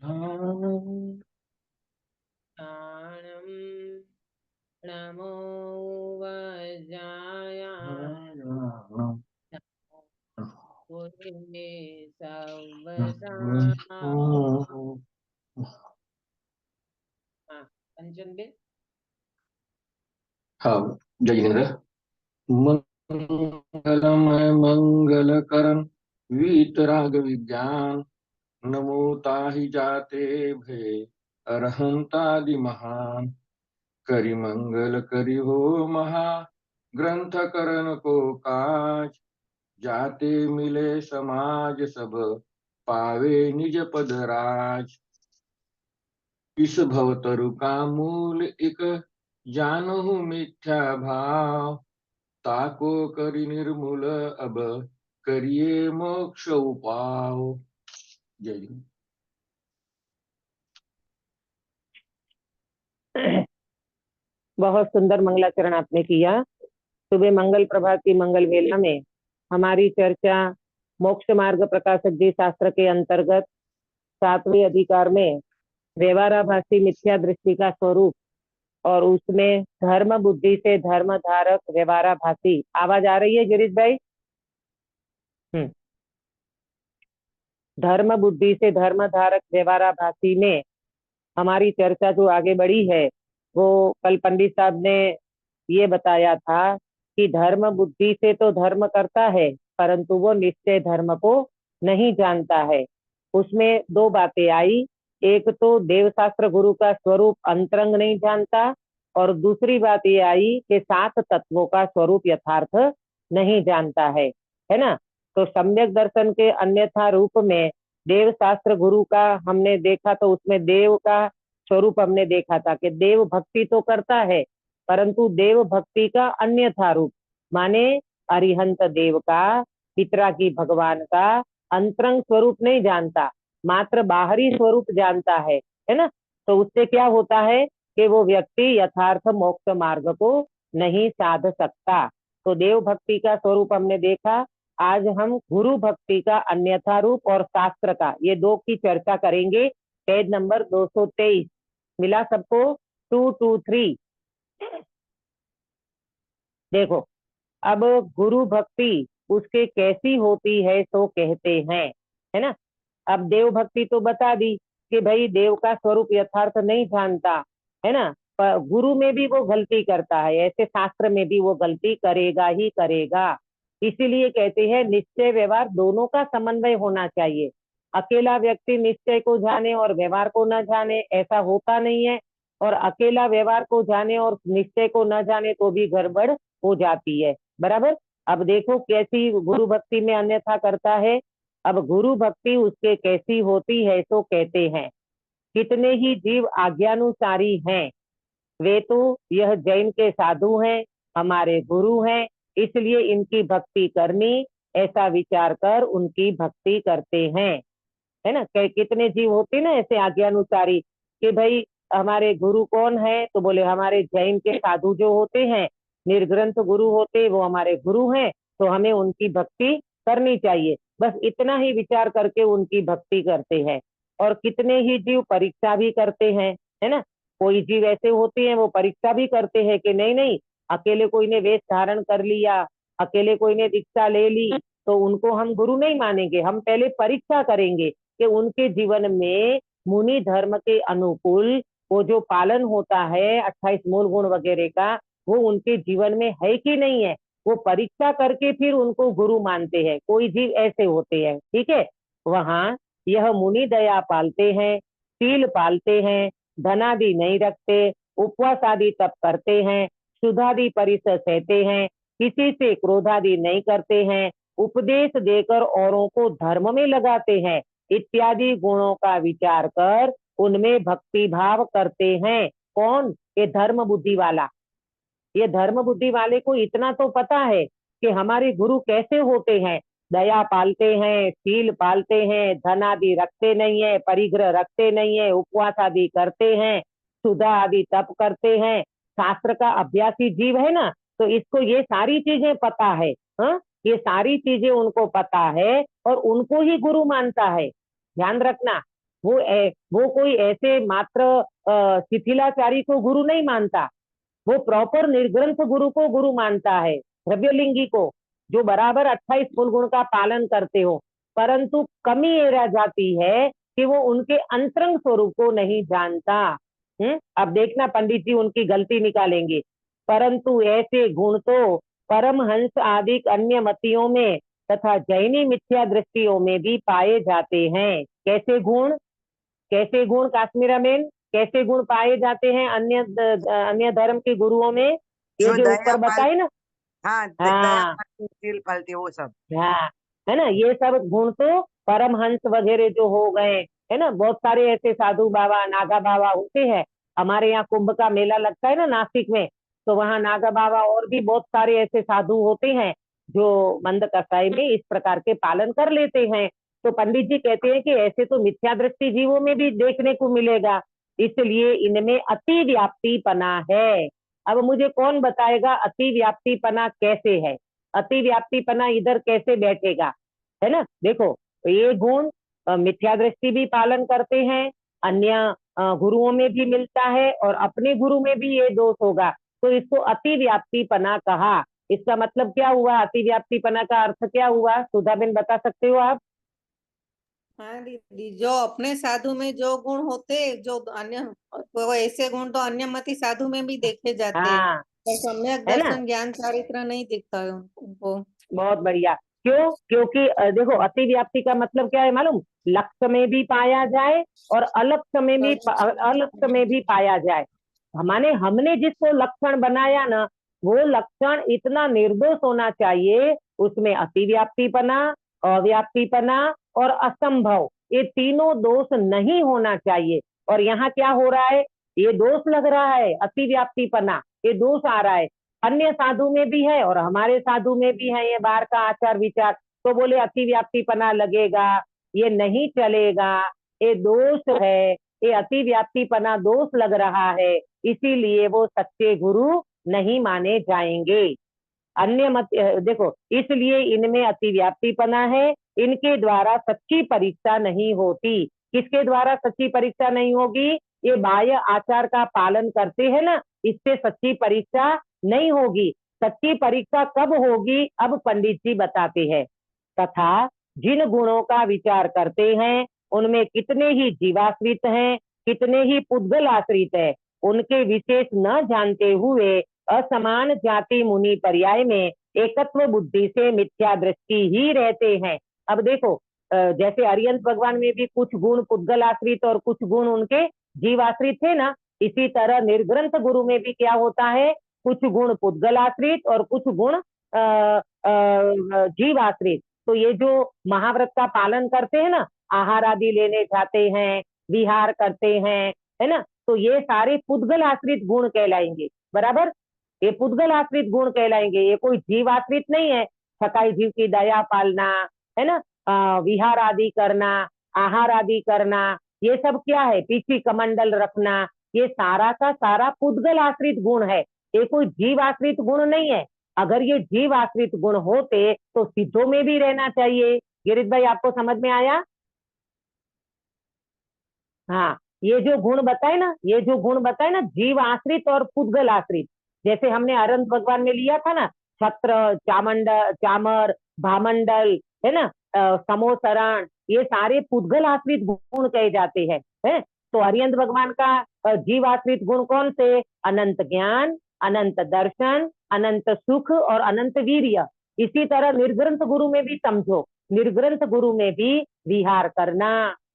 प्राणं नमो वज्राय पुरे सव्वसा। हाँ, कंचन बे। हाँ, जय जिनेन्द्र। मंगलमय मंगलकरण वीतराग विज्ञान नमो ताहि जाते भे अरहंतादि महान। करि मंगल करि हो महा ग्रंथ करण को काज। जाते मिले समाज सब पावे निज पद राज। इस भवतरु का मूल एक जानहु मिथ्या भाव। ताको करि निर्मूल अब करिए मोक्ष उपाव। जय जी। बहुत सुंदर मंगलाचरण आपने किया। सुबह मंगल प्रभात की मंगल वेला में हमारी चर्चा मोक्ष मार्ग प्रकाशक जी शास्त्र के अंतर्गत 7वें अधिकार में व्यवहाराभासी मिथ्या दृष्टि का स्वरूप और उसमें धर्म बुद्धि से धर्म धारक व्यवहाराभासी। आवाज आ रही है गिरीश भाई? धर्म बुद्धि से धर्म धारक व्यवहाराभासी में हमारी चर्चा जो आगे बढ़ी है वो कल पंडित साहब ने ये बताया था कि धर्म बुद्धि से तो धर्म करता है परंतु वो निश्चय धर्म को नहीं जानता है। उसमें दो बातें आई, एक तो देवशास्त्र गुरु का स्वरूप अंतरंग नहीं जानता और दूसरी बात ये आई कि 7 तत्वों का स्वरूप यथार्थ नहीं जानता है ना। तो सम्यक दर्शन के अन्यथा रूप में देव शास्त्र गुरु का हमने देखा तो उसमें देव का स्वरूप हमने देखा था कि देव भक्ति तो करता है परंतु देव भक्ति का अन्यथा रूप माने अरिहंत देव का पितराकी भगवान का अंतरंग स्वरूप नहीं जानता, मात्र बाहरी स्वरूप जानता है ना। तो उससे क्या होता है कि वो व्यक्ति यथार्थ मोक्ष मार्ग को नहीं साध सकता। तो देव भक्ति का स्वरूप हमने देखा। आज हम गुरु भक्ति का अन्यथा रूप और शास्त्र का, ये दो की चर्चा करेंगे। पेज नंबर 223 मिला सबको? 223 देखो। अब गुरु भक्ति उसके कैसी होती है तो कहते हैं, है ना। अब देव भक्ति तो बता दी कि भाई देव का स्वरूप यथार्थ नहीं जानता, है ना। पर गुरु में भी वो गलती करता है, ऐसे शास्त्र में भी वो गलती करेगा ही करेगा। इसीलिए कहते हैं निश्चय व्यवहार दोनों का समन्वय होना चाहिए। अकेला व्यक्ति निश्चय को जाने और व्यवहार को न जाने ऐसा होता नहीं है, और अकेला व्यवहार को जाने और निश्चय को न जाने तो भी गड़बड़ हो जाती है। बराबर। अब देखो कैसी गुरु भक्ति में अन्यथा करता है। अब गुरु भक्ति उसके कैसी होती है तो कहते हैं कितने ही जीव आज्ञानुसारी हैं, वे तो यह जैन के साधु हैं, हमारे गुरु हैं, इसलिए इनकी भक्ति करनी, ऐसा विचार कर उनकी भक्ति करते हैं, है ना। कितने जीव होते ना ऐसे आज्ञानुसारी कि भाई हमारे गुरु कौन है तो बोले हमारे जैन के साधु जो होते हैं, निर्ग्रंथ गुरु होते वो हमारे गुरु हैं, तो हमें उनकी भक्ति करनी चाहिए। बस इतना ही विचार करके उनकी भक्ति करते हैं। और कितने ही जीव परीक्षा भी करते हैं, है ना। कोई जीव ऐसे होते हैं वो परीक्षा भी करते हैं कि नहीं नहीं, अकेले कोई ने वेश धारण कर लिया, अकेले कोई ने दीक्षा ले ली तो उनको हम गुरु नहीं मानेंगे, हम पहले परीक्षा करेंगे कि उनके जीवन में मुनि धर्म के अनुकूल वो जो पालन होता है 28 मूल गुण वगैरह का, वो उनके जीवन में है कि नहीं है। वो परीक्षा करके फिर उनको गुरु मानते हैं। कोई जीव ऐसे होते हैं, ठीक है। वहां यह मुनि दया पालते हैं, शील पालते हैं, धनादि नहीं रखते, उपवास आदि तप करते हैं, शुद्धादि परिसर सहते हैं, किसी से क्रोधादि नहीं करते हैं, उपदेश देकर औरों को धर्म में लगाते हैं, इत्यादि गुणों का विचार कर उनमें भक्ति भाव करते हैं। कौन? ये धर्म बुद्धि वाला। ये धर्म बुद्धि वाले को इतना तो पता है कि हमारे गुरु कैसे होते हैं। दया पालते हैं, शील पालते हैं, धन आदि रखते नहीं है, परिग्रह रखते नहीं है, उपवास आदि करते हैं, सुधा आदि तप करते हैं, शास्त्र का अभ्यासी जीव है ना। तो इसको ये सारी चीजें पता है। हाँ, ये सारी चीजें उनको पता है और उनको ही गुरु मानता है। ध्यान रखना, वो कोई ऐसे मात्र शिथिलाचारी को गुरु नहीं मानता, वो प्रॉपर निर्ग्रंथ गुरु को गुरु मानता है, द्रव्यलिंगी को, जो बराबर 28 मूल गुण का पालन करते हो। परंतु कमी ये रह जाती है कि वो उनके अंतरंग स्वरूप को नहीं जानता। अब देखना पंडित जी उनकी गलती निकालेंगे। परंतु ऐसे गुण तो परमहंस आदि अन्य मतियों में तथा जैनी मिथ्या दृष्टियों में भी पाए जाते हैं। कैसे गुण, कैसे गुण काश्मीरा मेन, कैसे गुण पाए जाते हैं अन्य धर्म के गुरुओं में? ये जो जो दया ऊपर पाल, बताए ना, हाँ दया हाँ पालती पालती वो सब। हाँ, है ना, ये सब गुण तो परमहंस वगैरह जो हो गए, है ना, बहुत सारे ऐसे साधु बाबा नागा बाबा होते हैं। हमारे यहाँ कुंभ का मेला लगता है ना नासिक में, तो वहाँ नागा बाबा और भी बहुत सारे ऐसे साधु होते हैं जो मंद कसाई में इस प्रकार के पालन कर लेते हैं। तो पंडित जी कहते हैं कि ऐसे तो मिथ्या दृष्टि जीवों में भी देखने को मिलेगा, इसलिए इनमें अति व्याप्तिपना है। अब मुझे कौन बताएगा अति व्याप्तिपना कैसे है, अति व्याप्तिपना इधर कैसे बैठेगा, है ना? देखो ये गुण मिथ्या दृष्टि भी पालन करते हैं, अन्य गुरुओं में भी मिलता है, और अपने गुरु में भी ये दोष होगा, तो इसको अति व्याप्तिपना कहा। इसका मतलब क्या हुआ, अति व्याप्तिपना का अर्थ क्या हुआ, सुधाबेन बता सकते हो आप? हाँ दीदी, जो अपने साधु में जो गुण होते, जो अन्य, वो ऐसे गुण तो अन्य मति साधु में भी देखे जाते हैं, हाँ, पर सम्यक है ना, दर्शन ज्ञान चारित्र नहीं दिखता है उनको। बहुत बढ़िया। क्यों? क्योंकि देखो अति व्याप्ति का मतलब क्या है मालूम, लक्ष्य में भी पाया जाए और अलक्ष्य में भी अलक्ष्य में भी पाया जाए। माने हमने जिसको लक्षण बनाया ना, वो लक्षण इतना निर्दोष होना चाहिए, उसमें अति व्याप्तिपना, अव्याप्तिपना और असंभव, ये तीनों दोष नहीं होना चाहिए। और यहाँ क्या हो रहा है, ये दोष लग रहा है, अति व्याप्तिपना, ये दोष आ रहा है। अन्य साधु में भी है और हमारे साधु में भी है ये बाहर का आचार विचार, तो बोले अति व्याप्तिपना लगेगा, ये नहीं चलेगा, ये दोष है, ये अति व्याप्तिपना दोष लग रहा है, इसीलिए वो सच्चे गुरु नहीं माने जाएंगे। अन्य मत देखो, इसलिए इनमें अति व्याप्तिपना है, इनके द्वारा सच्ची परीक्षा नहीं होती। किसके द्वारा सच्ची परीक्षा नहीं होगी? ये बाह्य आचार का पालन करते हैं ना, इससे सच्ची परीक्षा नहीं होगी। सच्ची परीक्षा कब होगी, अब पंडित जी बताते हैं। तथा जिन गुणों का विचार करते हैं उनमें कितने ही जीवाश्रित हैं, कितने ही पुद्गल आश्रित है, उनके विशेष न जानते हुए असमान जाति मुनि पर्याय में एकत्व बुद्धि से मिथ्या दृष्टि ही रहते हैं। अब देखो जैसे अरिहंत भगवान में भी कुछ गुण पुद्गल आश्रित और कुछ गुण उनके जीवाश्रित थे ना, इसी तरह निर्ग्रंथ गुरु में भी क्या होता है, कुछ गुण पुद्गल आश्रित और कुछ गुण जीवाश्रित। तो ये जो महाव्रत का पालन करते हैं ना, आहार आदि लेने जाते हैं, विहार करते हैं, है ना, तो ये सारे पुद्गल आश्रित गुण कहलाएंगे। बराबर, ये पुद्गल आश्रित गुण कहलाएंगे, ये कोई जीव आश्रित नहीं है। सकाई जीव की दया पालना, है ना, विहार आदि करना, आहार आदि करना, ये सब क्या है, पीछी कमंडल रखना, ये सारा का सारा पुद्गल आश्रित गुण है, ये कोई जीव आश्रित गुण नहीं है। अगर ये जीव आश्रित गुण होते तो सिद्धों में भी रहना चाहिए। गिरीश भाई आपको समझ में आया? हाँ, ये जो गुण बताए ना, ये जो गुण बताए ना, जीव आश्रित और पुद्गल आश्रित, जैसे हमने अरंत भगवान में लिया था ना, छत्र, चामर, भामंडल, है ना, समोसरण, ये सारे पुद्गल आश्रित गुण कहे जाते हैं, है? तो अरिहंत भगवान का जीव आश्रित गुण कौन से? अनंत ज्ञान, अनंत दर्शन, अनंत सुख और अनंत वीर्य। इसी तरह निर्ग्रंथ गुरु में भी समझो, निर्ग्रंथ गुरु में भी विहार करना,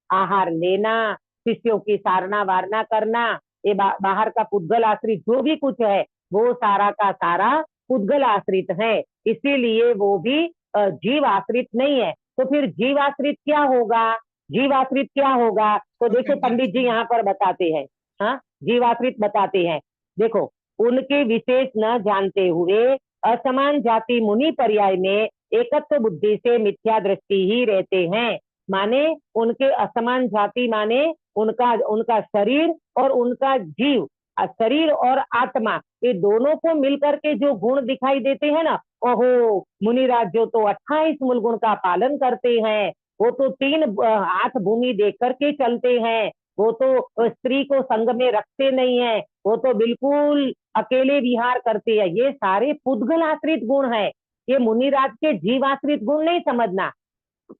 आहार लेना, शिष्यों की सारना वारना करना, ये बाहर का पुद्गल आश्रित जो भी कुछ है वो सारा का सारा पुद्गल आश्रित है, इसीलिए वो भी जीव आश्रित नहीं है। तो फिर जीव आश्रित क्या होगा, जीव आश्रित क्या होगा? तो देखो पंडित जी यहाँ पर बताते हैं, हाँ जीव आश्रित बताते हैं। देखो, उनके विशेष न जानते हुए असमान जाति मुनि पर्याय में एकत्व बुद्धि से मिथ्या दृष्टि ही रहते हैं। माने उनके असमान जाति माने उनका शरीर और उनका जीव, शरीर और आत्मा, ये दोनों को मिलकर के जो गुण दिखाई देते हैं ना, ओहो मुनिराज जो तो 28 मूल गुण का पालन करते हैं, वो तो 3 हाथ भूमि देख करके चलते हैं, वो तो स्त्री को संग में रखते नहीं है, वो तो बिल्कुल अकेले विहार करते हैं। ये सारे पुद्गल आश्रित गुण है, ये मुनिराज के जीवाश्रित गुण नहीं समझना।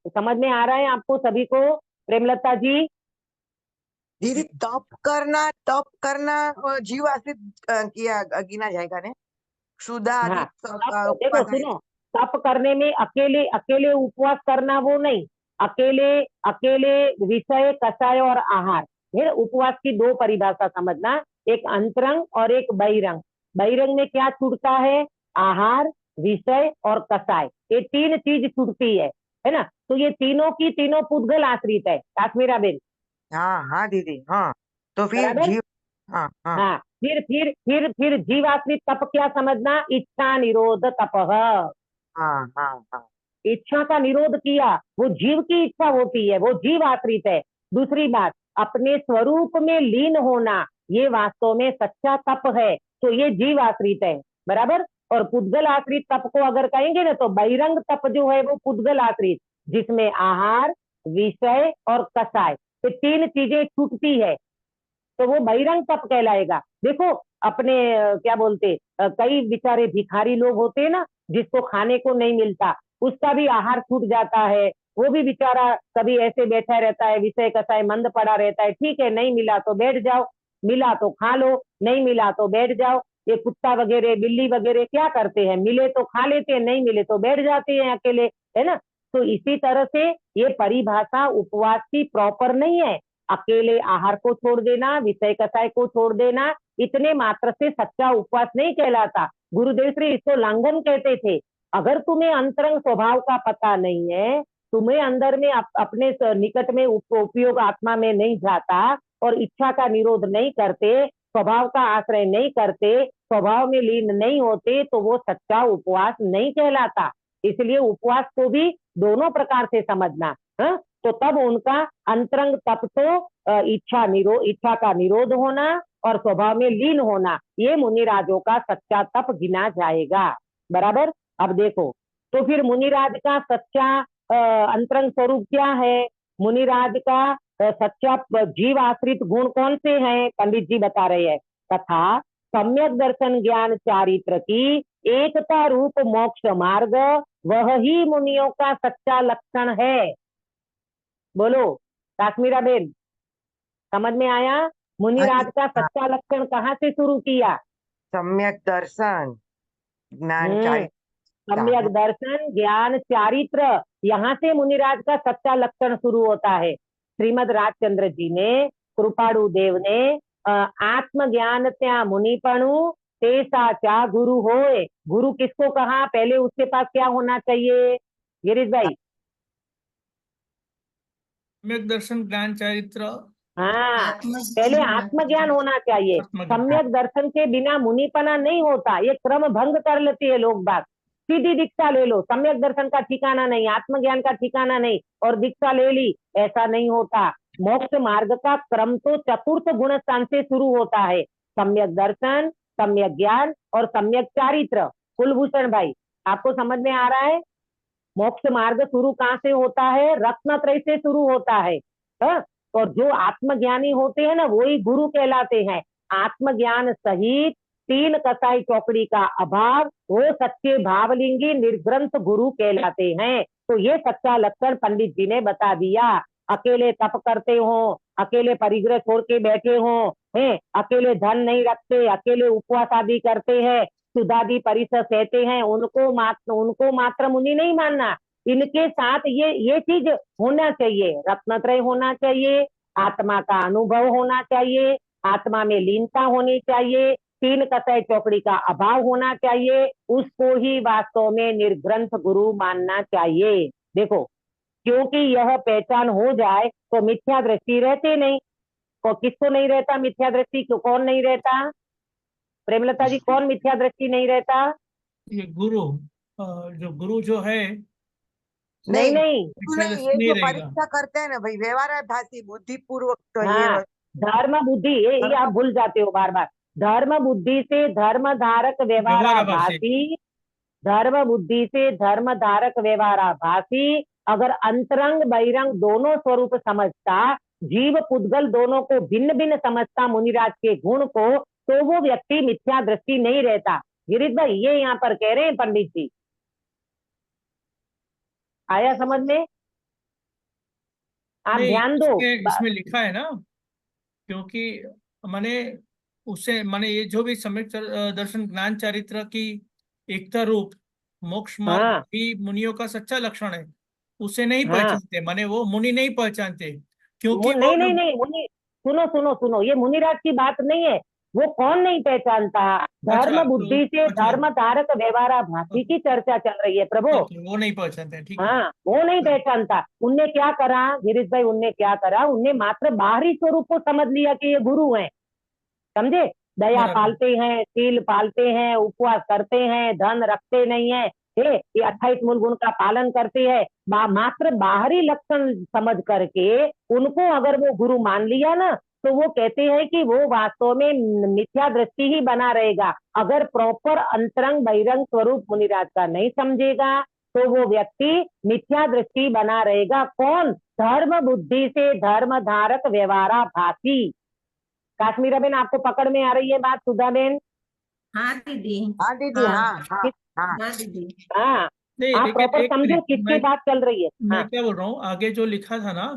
समझ में आ रहा है आपको सभी को? प्रेमलता जी, दीदी तप करना जीव आश्रित किया गिना जाएगा ने क्षुधा हाँ, आदि तप देखो उपवास है। सुनो, तप करने में अकेले अकेले उपवास करना वो नहीं, अकेले अकेले विषय कषाय और आहार, फिर उपवास की 2 परिभाषा समझना, एक अंतरंग और एक बहिरंग। बहिरंग में क्या छूटता है? आहार, विषय और कषाय, ये 3 चीज छूटती है ना? तो ये तीनों की तीनों पुद्गल आश्रित है काश्मीरा बेन, हाँ हाँ दीदी, हाँ तो फिर बराबर। जीव, हाँ हाँ हाँ, फिर जीवाश्रित तप क्या समझना? इच्छा निरोध तपः, हाँ हाँ हाँ इच्छा का निरोध किया, वो जीव की इच्छा होती है, वो जीव आश्रित है। दूसरी बात, अपने स्वरूप में लीन होना, ये वास्तव में सच्चा तप है, तो ये जीव आश्रित है, बराबर। और पुद्गल आश्रित तप को अगर कहेंगे ना, तो बहिरंग तप जो है वो पुद्गल आश्रित, जिसमें आहार, विषय और कषाय, ये 3 चीजें छूटती है, तो वो बहिरंग तप कहलाएगा। देखो अपने क्या बोलते, कई बेचारे भिखारी लोग होते हैं ना, जिसको खाने को नहीं मिलता, उसका भी आहार छूट जाता है, वो भी बेचारा कभी ऐसे बैठा रहता है, विषय कषाय मंद पड़ा रहता है। ठीक है, नहीं मिला तो बैठ जाओ, मिला तो खा लो, नहीं मिला तो बैठ जाओ। ये कुत्ता वगैरह बिल्ली वगैरह क्या करते हैं? मिले तो खा लेते हैं, नहीं मिले तो बैठ जाते हैं अकेले, है ना? तो इसी तरह से ये परिभाषा उपवास की प्रॉपर नहीं है। अकेले आहार को छोड़ देना, विषय कषाय को छोड़ देना, इतने मात्र से सच्चा उपवास नहीं कहलाता। गुरुदेव श्री इसको लांघन कहते थे। अगर तुम्हें अंतरंग स्वभाव का पता नहीं है, तुम्हें अंदर में अपने निकट में उपयोग आत्मा में नहीं जाता, और इच्छा का निरोध नहीं करते, स्वभाव का आश्रय नहीं करते, स्वभाव में लीन नहीं होते, तो वो सच्चा उपवास नहीं कहलाता। इसलिए उपवास को भी दोनों प्रकार से समझना, है? तो तब उनका अंतरंग तप तो इच्छा का निरोध होना और स्वभाव में लीन होना, ये मुनिराजों का सच्चा तप गिना जाएगा, बराबर। अब देखो, तो फिर मुनिराज का सच्चा अंतरंग स्वरूप क्या है? मुनिराज का सच्चा जीव आश्रित गुण कौन से हैं? पंडित जी बता रहे हैं। तथा सम्यक दर्शन ज्ञान चारित्र की एकता रूप मोक्ष मार्ग, वह ही मुनियों का सच्चा लक्षण है। बोलो काश्मीरा बेन, समझ में आया? हाँ मुनिराज दीदी, का हाँ सच्चा लक्षण कहाँ से शुरू किया? सम्यक दर्शन ज्ञान हम्म, चारित्र्य, सम्यक दर्शन ज्ञान चारित्र, यहाँ से मुनिराज का सच्चा लक्षण शुरू होता है। श्रीमद राजचंद्र जी ने, कृपाणु देव ने आत्मज्ञान त्या मुनिपणु तेसा चा गुरु होए, गुरु किसको कहा? पहले उसके पास क्या होना चाहिए गिरीश भाई? सम्यक दर्शन ज्ञान चारित्र हाँ, पहले आत्मज्ञान होना चाहिए। आत्मज्ञान। सम्यक दर्शन के बिना मुनिपना नहीं होता, ये क्रम भंग कर लेते हैं लोग बात। सीधी दीक्षा ले लो, सम्यक दर्शन का ठिकाना नहीं, आत्मज्ञान का ठिकाना नहीं, और दीक्षा ले ली, ऐसा नहीं होता। मोक्ष मार्ग का क्रम तो चतुर्थ गुण स्थान से शुरू होता है, सम्यक दर्शन, सम्यक ज्ञान और सम्यक चारित्र। कुलभूषण भाई, आपको समझ में आ रहा है? मोक्ष मार्ग शुरू कहाँ से होता है? रत्नत्रय से शुरू होता है, हाँ? और जो आत्मज्ञानी होते हैं ना, वही गुरु कहलाते हैं। आत्मज्ञान सहित 3 कसाई चौकड़ी का अभाव, वो सच्चे भावलिंगी निर्ग्रंथ गुरु कहलाते हैं। तो ये सच्चा लक्षण पंडित जी ने बता दिया। अकेले तप करते हो, अकेले परिग्रह छोड़ के बैठे हो, हैं, अकेले धन नहीं रखते, अकेले उपवास आदि करते हैं, सुधादि परिसर कहते हैं, उनको मात्र मुनि नहीं मानना। इनके साथ ये चीज होना चाहिए, रत्नत्रय होना चाहिए, आत्मा का अनुभव होना चाहिए, आत्मा में लीनता होनी चाहिए, 3 कसाई चौकड़ी का अभाव होना चाहिए, उसको ही वास्तव में निर्ग्रंथ गुरु मानना चाहिए। देखो, क्योंकि यह पहचान हो जाए तो मिथ्या दृष्टि रहते नहीं। तो किसको नहीं रहता मिथ्या दृष्टि? कौन नहीं रहता? प्रेमलता जी, कौन मिथ्या दृष्टि नहीं रहता? ये गुरु जो गुरु जो है नहीं नहीं नहीं, मिथ्या नहीं, दृष्टि ये नहीं जो रहेगा। परीक्षा करते हैं ना भाई, व्यवहार भाषी बुद्धि पूर्वक, तो ये हाँ, धर्म बुद्धि, ये आप भूल जाते हो बार बार। धर्म बुद्धि से धर्म धारक व्यवहाराभासी। व्यवहाराभासी, धर्म बुद्धि से धर्म धारक व्यवहाराभासी, अगर अंतरंग बहिरंग दोनों स्वरूप समझता, जीव पुद्गल दोनों को भिन्न भिन्न समझता मुनिराज के गुण को, तो वो व्यक्ति मिथ्या दृष्टि नहीं रहता। गिरीश भाई ये यहाँ पर कह रहे हैं पंडित जी, आया समझ में? आप नहीं, ध्यान दो। इसमें लिखा है ना, क्योंकि माने उससे माने ये जो भी सम्यक दर्शन ज्ञान चारित्र की एकता रूप मोक्ष मार्ग हाँ भी मुनियों का सच्चा लक्षण है, उसे नहीं हाँ, पहचानते, माने वो मुनि नहीं पहचानते, क्योंकि वो नहीं नहीं नहीं, मुनि सुनो सुनो सुनो, ये मुनिराज की बात नहीं है। वो कौन नहीं पहचानता? धर्म अच्छा तो बुद्धि से अच्छा, धर्म धारक व्यवहारा भाषी की चर्चा चल रही है प्रभु। ठीक है, वो नहीं पहचानते, ठीक है। हाँ, वो नहीं पहचानता। उनने क्या करा गिरीश भाई, उनने क्या करा? उनने मात्र बाहरी स्वरूप को समझ लिया कि ये गुरु हैं, समझे? दया बराबर। पालते हैं, शील पालते हैं, उपवास करते हैं, धन रखते नहीं है, ये 28 मूल गुण का पालन करते हैं। मात्र बाहरी लक्षण समझ करके उनको अगर वो गुरु मान लिया ना, तो वो कहते हैं कि वो वास्तव में मिथ्या दृष्टि ही बना रहेगा। अगर प्रॉपर अंतरंग बहिरंग स्वरूप मुनिराज का नहीं समझेगा, तो वो व्यक्ति मिथ्या दृष्टि बना रहेगा। कौन? धर्म बुद्धि से धर्म धारक व्यवहारा भाषी। काश्मीरा बेन, आपको पकड़ में आ रही है बात? सुधा बेन? हाँ दीदी। हाँ दीदी, हाँ हाँ हाँ हाँ। हाँ दीदी। हाँ, नहीं आप लेकिन प्रॉपर एक समझो मिनट, किसकी बात चल रही है। मैं हाँ क्या बोल रहा हूँ, आगे जो लिखा था ना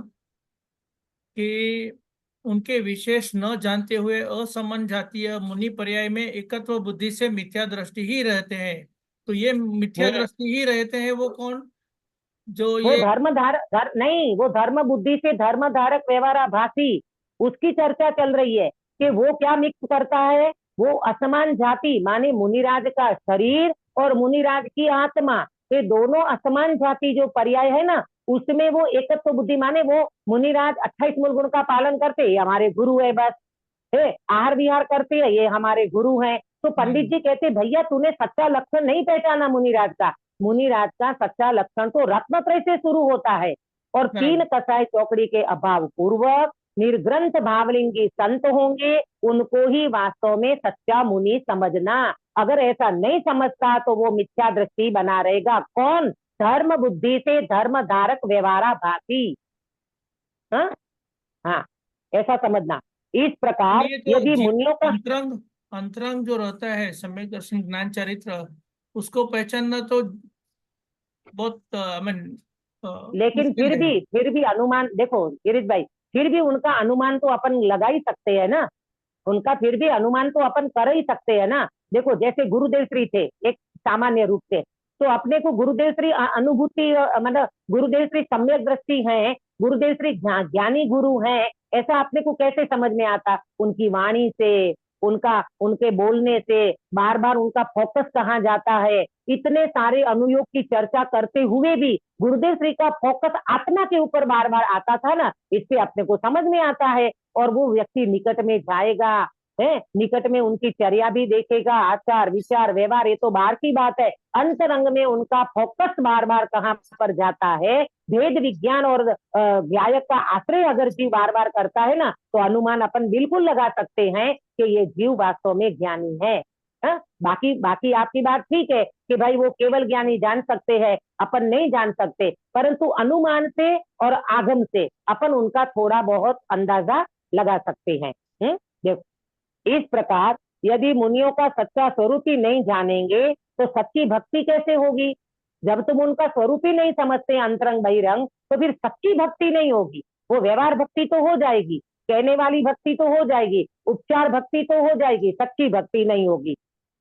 कि उनके विशेष न जानते हुए असमान जातीय मुनि पर्याय में एकत्व बुद्धि से मिथ्या दृष्टि ही रहते हैं, तो ये मिथ्या हम्म, दृष्टि ही रहते हैं, वो कौन? जो वो ये नहीं, वो धर्म बुद्धि से धर्म धारक व्यवहारा भाषी, उसकी चर्चा चल रही है कि वो क्या मिक्स करता है। वो असमान जाति माने मुनिराज का शरीर और मुनिराज की आत्मा, ये दोनों असमान जाति जो पर्याय है ना, उसमें वो एकत्व बुद्धि माने वो मुनिराज 28 मूल गुण का पालन करते, ये हमारे गुरु है बस, है आहार विहार करते हैं, ये हमारे गुरु हैं। तो पंडित जी कहते भैया तूने सच्चा लक्षण नहीं पहचाना मुनिराज का। मुनिराज का सच्चा लक्षण तो रत्नत्रय से शुरू होता है, और तीन बराबर। कसाई चौकड़ी के अभाव पूर्वक निर्ग्रंथ भावलिंगी संत होंगे, उनको ही वास्तव में सच्चा मुनि समझना। अगर ऐसा नहीं समझता तो वो मिथ्या दृष्टि बना रहेगा। कौन? धर्म बुद्धि से धर्म धारक व्यवहारा भाषी। हाँ हाँ, ऐसा समझना। इस प्रकार ये जो यदि जीव मुनियों का, अंतरंग अंतरंग जो रहता है सम्यक दर्शन ज्ञान चरित्र, उसको पहचानना तो बहुत आई मीन लेकिन मुश्किल है। फिर भी अनुमान देखो गिरीश भाई, फिर भी उनका अनुमान तो अपन लगा ही सकते हैं ना। उनका फिर भी अनुमान तो अपन कर ही सकते हैं ना। देखो जैसे गुरुदेव श्री थे एक सामान्य रूप से, तो अपने को गुरुदेव श्री अनुभूति मतलब गुरुदेव श्री सम्यक दृष्टि है, गुरुदेव श्री ज्ञानी गुरु हैं, ऐसा अपने को कैसे समझ में आता? उनकी वाणी से, उनका उनके बोलने से बार बार उनका फोकस कहाँ जाता है। इतने सारे अनुयोग की चर्चा करते हुए भी गुरुदेव श्री का फोकस आत्मा के ऊपर बार बार आता था ना, इससे अपने को समझ में आता है। और वो व्यक्ति निकट में जाएगा, है निकट में उनकी चर्या भी देखेगा, आचार विचार व्यवहार ये तो बाहर की बात है, अंतरंग में उनका फोकस बार बार कहाँ पर जाता है। भेद विज्ञान और गायक का आश्रय अगर जीव बार बार करता है ना, तो अनुमान अपन बिल्कुल लगा सकते हैं कि ये जीव वास्तव में ज्ञानी है। बाकी बाकी आपकी बात ठीक है कि भाई वो केवल ज्ञानी जान सकते हैं, अपन नहीं जान सकते, परंतु अनुमान से और आगम से अपन उनका थोड़ा बहुत अंदाजा लगा सकते हैं। देखो इस प्रकार यदि मुनियों का सच्चा स्वरूप ही नहीं जानेंगे, तो सच्ची भक्ति कैसे होगी? जब तुम उनका स्वरूप ही नहीं समझते अंतरंग बहिरंग, तो फिर सच्ची भक्ति नहीं होगी। वो व्यवहार भक्ति तो हो जाएगी, कहने वाली भक्ति तो हो जाएगी, उपचार भक्ति तो हो जाएगी, सच्ची भक्ति नहीं होगी।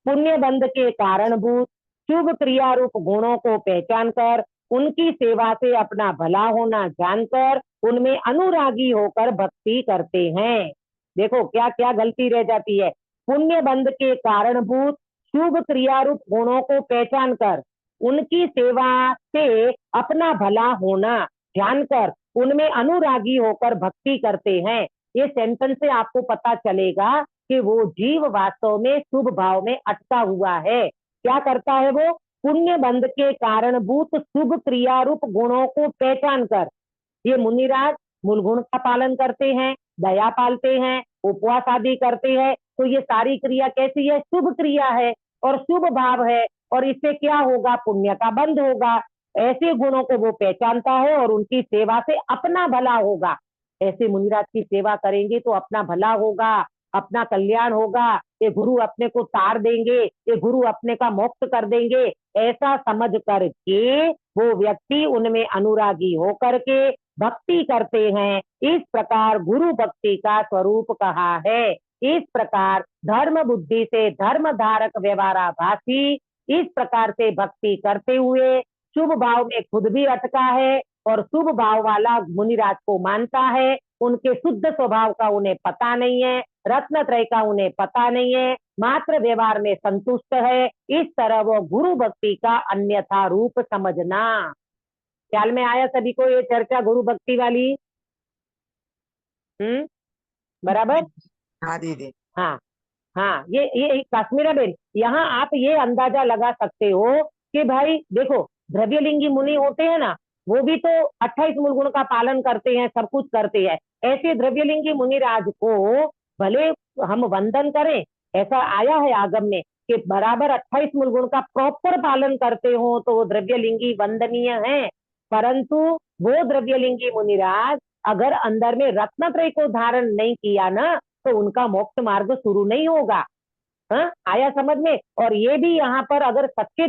पुण्य बंध के कारणभूत शुभ क्रिया रूप गुणों को पहचान कर, उनकी सेवा से अपना भला होना जानकर, उनमें अनुरागी होकर भक्ति करते हैं। देखो क्या क्या गलती रह जाती है। पुण्य बंध के कारणभूत शुभ क्रिया रूप गुणों को पहचान कर, उनकी सेवा से अपना भला होना जानकर, उनमें अनुरागी होकर भक्ति करते हैं। ये सेंटेंस से आपको पता चलेगा कि वो जीव वास्तव में शुभ भाव में अटका हुआ है। क्या करता है वो? पुण्य बंध के कारणभूत शुभ क्रिया रूप गुणों को पहचान कर, ये मुनिराज मूल गुण का पालन करते हैं, दया पालते हैं, उपवास आदि करते हैं, तो ये सारी क्रिया कैसी है? शुभ क्रिया है और शुभ भाव है, और इससे क्या होगा? पुण्य का बंध होगा। ऐसे गुणों को वो पहचानता है और उनकी सेवा से अपना भला होगा। ऐसे मुनिराज की सेवा करेंगे तो अपना भला होगा, अपना कल्याण होगा, ये गुरु अपने को तार देंगे, ये गुरु अपने का मोक्ष कर देंगे, ऐसा समझ करके वो व्यक्ति उनमें अनुरागी होकर के भक्ति करते हैं। इस प्रकार गुरु भक्ति का स्वरूप कहा है। इस प्रकार धर्म बुद्धि से धर्म धारक व्यवहाराभासी इस प्रकार से भक्ति करते हुए शुभ भाव में खुद भी अटका है और शुभ भाव वाला मुनिराज को मानता है। उनके शुद्ध स्वभाव का उन्हें पता नहीं है, रत्नत्रय का उन्हें पता नहीं है, मात्र व्यवहार में संतुष्ट है। इस तरह वो गुरु भक्ति का अन्यथा रूप समझना। ख्याल में आया सभी को ये चर्चा गुरु भक्ति वाली? बराबर? हाँ दीदी। हाँ हाँ, ये काश्मीरा बेन, यहाँ आप ये अंदाजा लगा सकते हो कि भाई देखो, द्रव्यलिंगी मुनि होते हैं ना, वो भी तो 28 मूल गुण का पालन करते हैं, सब कुछ करते हैं। ऐसे द्रव्यलिंगी मुनिराज को भले हम वंदन करें, ऐसा आया है आगम में कि बराबर 28 मूल गुण का प्रॉपर पालन करते हो तो वो द्रव्यलिंगी वंदनीय है। परंतु वो द्रव्यलिंगी मुनिराज अगर अंदर में रत्नत्रय को धारण नहीं किया ना, तो उनका मोक्ष मार्ग शुरू नहीं होगा। हाँ, आया समझ में? और ये भी यहाँ पर अगर सच्चे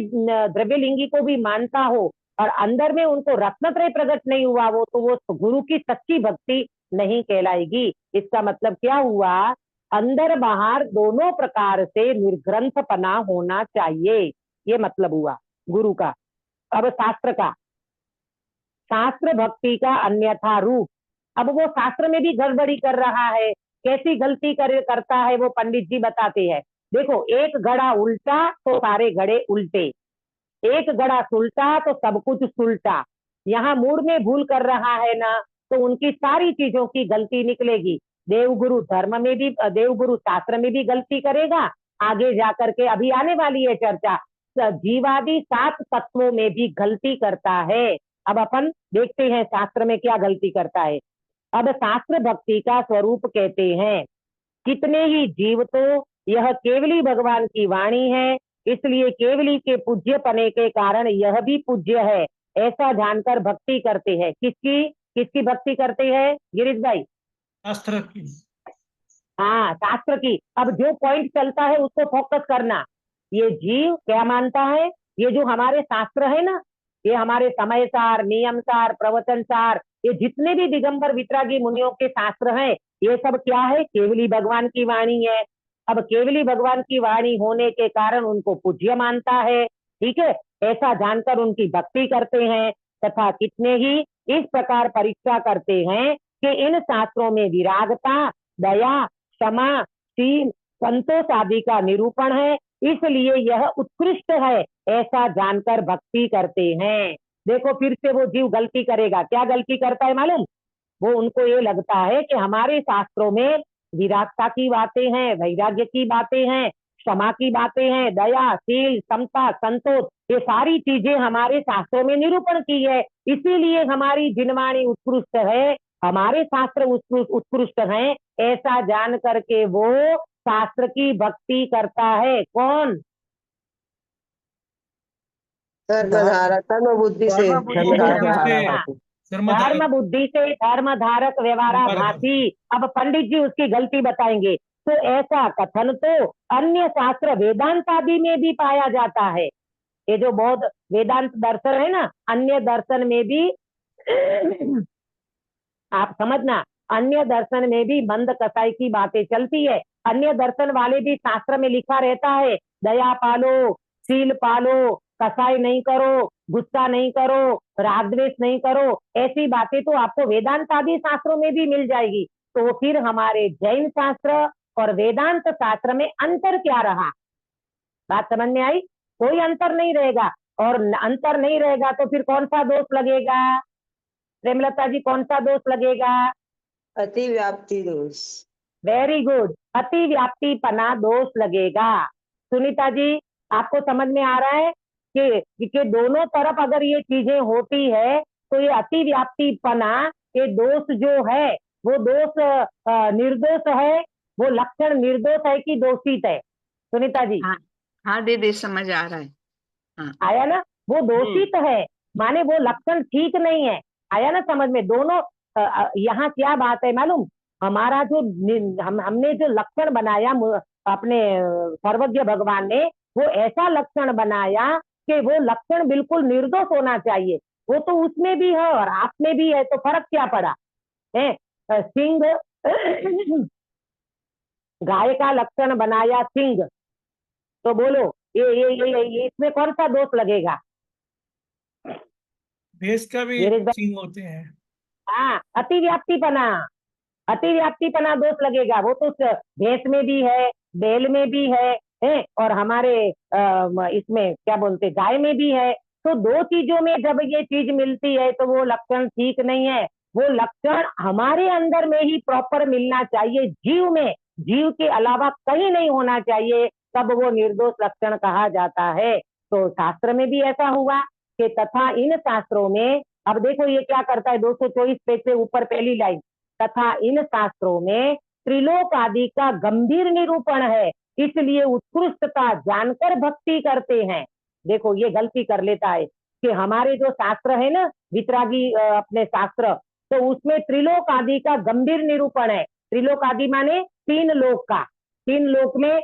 द्रव्यलिंगी को भी मानता हो और अंदर में उनको रत्नत्रय प्रकट नहीं हुआ वो, तो वो गुरु की सच्ची भक्ति नहीं कहलाएगी। इसका मतलब क्या हुआ? अंदर बाहर दोनों प्रकार से निर्ग्रंथपना होना चाहिए, ये मतलब हुआ गुरु का। अब शास्त्र का, शास्त्र भक्ति का अन्यथा रूप। अब वो शास्त्र में भी गड़बड़ी कर रहा है। कैसी गलती करता है वो पंडित जी बताते हैं। देखो, एक घड़ा उल्टा तो सारे घड़े उल्टे, एक घड़ा सुलटा तो सब कुछ सुलटा। यहाँ मूड में भूल कर रहा है ना, तो उनकी सारी चीजों की गलती निकलेगी। देवगुरु धर्म में भी, देवगुरु शास्त्र में भी गलती करेगा। आगे जाकर के अभी आने वाली है चर्चा, जीवादि 7 तत्वों में भी गलती करता है। अब अपन देखते हैं शास्त्र में क्या गलती करता है। अब शास्त्र भक्ति का स्वरूप कहते हैं, कितने ही जीव तो यह केवली भगवान की वाणी है, इसलिए केवली के पूज्य पने के कारण यह भी पूज्य है, ऐसा जानकर भक्ति करते हैं। किसकी किसकी भक्ति करते हैं गिरीश भाई? शास्त्र की। हाँ, शास्त्र की। अब जो पॉइंट चलता है उसको फोकस करना। ये जीव क्या मानता है? ये जो हमारे शास्त्र है ना, ये हमारे समय सार, नियम सार, प्रवचन सार, ये जितने भी दिगंबर वितरागी मुनियों के शास्त्र हैं, ये सब क्या है? केवली भगवान की वाणी है। अब केवली भगवान की वाणी होने के कारण उनको पूज्य मानता है, ठीक है, ऐसा जानकर उनकी भक्ति करते हैं। तथा कितने ही इस प्रकार परीक्षा करते हैं कि इन शास्त्रों में विरागता, दया, क्षमा, शील, संतोष आदि का निरूपण है, इसलिए यह उत्कृष्ट है, ऐसा जानकर भक्ति करते हैं। देखो, फिर से वो जीव गलती करेगा। क्या गलती करता है मालूम? वो उनको ये लगता है कि हमारे शास्त्रों में विरागता की बातें हैं, वैराग्य की बातें हैं, क्षमा की बातें हैं, दया, शील, समता, संतोष, ये सारी चीजें हमारे शास्त्रों में निरूपण की है, इसीलिए हमारी जिनवाणी उत्कृष्ट है, हमारे शास्त्र उत्कृष्ट हैं, ऐसा जान करके वो शास्त्र की भक्ति करता है। कौन? कर्म बुद्धि से धर्म बुद्धि से धर्म धारक व्यवहाराभासी। अब पंडित जी उसकी गलती बताएंगे। तो ऐसा कथन तो अन्य शास्त्र वेदांत आदि में भी पाया जाता है। ये जो बौद्ध वेदांत दर्शन है ना, अन्य दर्शन में भी आप समझना, अन्य दर्शन में भी मंद कसाई की बातें चलती है। अन्य दर्शन वाले भी शास्त्र में लिखा रहता है, दया पालो, शील पालो, कसाई नहीं करो, गुस्सा नहीं करो, राग द्वेष नहीं करो, ऐसी बातें तो आपको वेदांत आदि शास्त्रों में भी मिल जाएगी। तो फिर हमारे जैन शास्त्र और वेदांत शास्त्र में अंतर क्या रहा? बात समझ में आई? कोई अंतर नहीं रहेगा। और अंतर नहीं रहेगा तो फिर कौन सा दोष लगेगा प्रेमलता जी? कौन सा दोष लगेगा? अति व्याप्ति दोष। वेरी गुड, अति व्याप्ति पना दोष लगेगा। सुनीता जी, आपको समझ में आ रहा है कि दोनों तरफ अगर ये चीजें होती है तो ये अति व्याप्ति पना, ये दोष जो है वो दोष निर्दोष है, वो लक्षण निर्दोष है कि दोषित है? सुनीता जी, हाँ हाँ दीदी, समझ आ रहा है। हाँ। आया ना? वो दोषित है, माने वो लक्षण ठीक नहीं है। आया ना समझ में? दोनों यहाँ क्या बात है मालूम? हमारा जो हमने जो लक्षण बनाया अपने सर्वज्ञ भगवान ने, वो ऐसा लक्षण बनाया कि वो लक्षण बिल्कुल निर्दोष होना चाहिए। वो तो उसमें भी है और आप में भी है, तो फर्क क्या पड़ा है? सिंह गाय का लक्षण बनाया सिंह, तो बोलो ये इसमें कौन सा दोष लगेगा? भैंस का भी गिरीश भाई, सींग होते हैं। हाँ, अतिव्याप्तिपना दोष लगेगा। वो तो भैंस में भी है, बैल में भी है और हमारे इसमें क्या बोलते गाय में भी है। तो दो चीजों में जब ये चीज मिलती है तो वो लक्षण ठीक नहीं है। वो लक्षण हमारे अंदर में ही प्रॉपर मिलना चाहिए, जीव में, जीव के अलावा कहीं नहीं होना चाहिए, तब वो निर्दोष लक्षण कहा जाता है। तो शास्त्र में भी ऐसा हुआ कि तथा इन शास्त्रों में, अब देखो ये क्या करता है, 224 पेज से ऊपर पहली लाइन, तथा इन शास्त्रों में त्रिलोक आदि का गंभीर निरूपण है, इसलिए उत्कृष्टता जानकर भक्ति करते हैं। देखो ये गलती कर लेता है कि हमारे जो शास्त्र है ना, वितरागी अपने शास्त्र, तो उसमें त्रिलोक आदि का गंभीर निरूपण है। त्रिलोक आदि माने तीन लोक का, तीन लोक में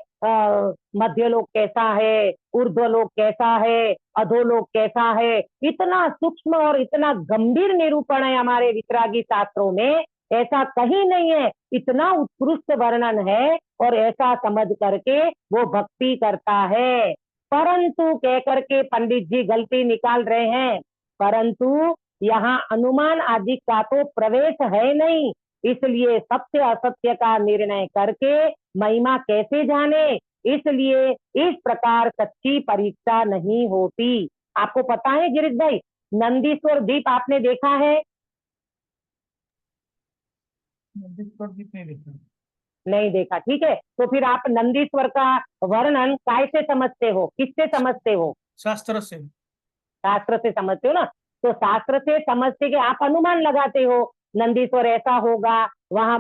मध्य लोक कैसा है, ऊर्ध्व लोक कैसा है, अधोलोक कैसा है, इतना सूक्ष्म और इतना गंभीर निरूपण है हमारे वितरागी शास्त्रों में, ऐसा कहीं नहीं है। इतना उत्कृष्ट वर्णन है और ऐसा समझ करके वो भक्ति करता है। परंतु कह करके पंडित जी गलती निकाल रहे हैं, परंतु यहाँ अनुमान आदि का तो प्रवेश है नहीं, इसलिए सत्य असत्य का निर्णय करके महिमा कैसे जाने, इसलिए इस प्रकार सच्ची परीक्षा नहीं होती। आपको पता है गिरीश भाई, नंदीश्वर द्वीप आपने देखा है? नहीं देखा। नहीं देखा, ठीक है। तो फिर आप नंदीश्वर का वर्णन कैसे समझते हो, किससे समझते हो? शास्त्र से। शास्त्र से समझते हो ना? तो शास्त्र से समझते कि आप अनुमान लगाते हो नंदीश्वर ऐसा होगा, वहां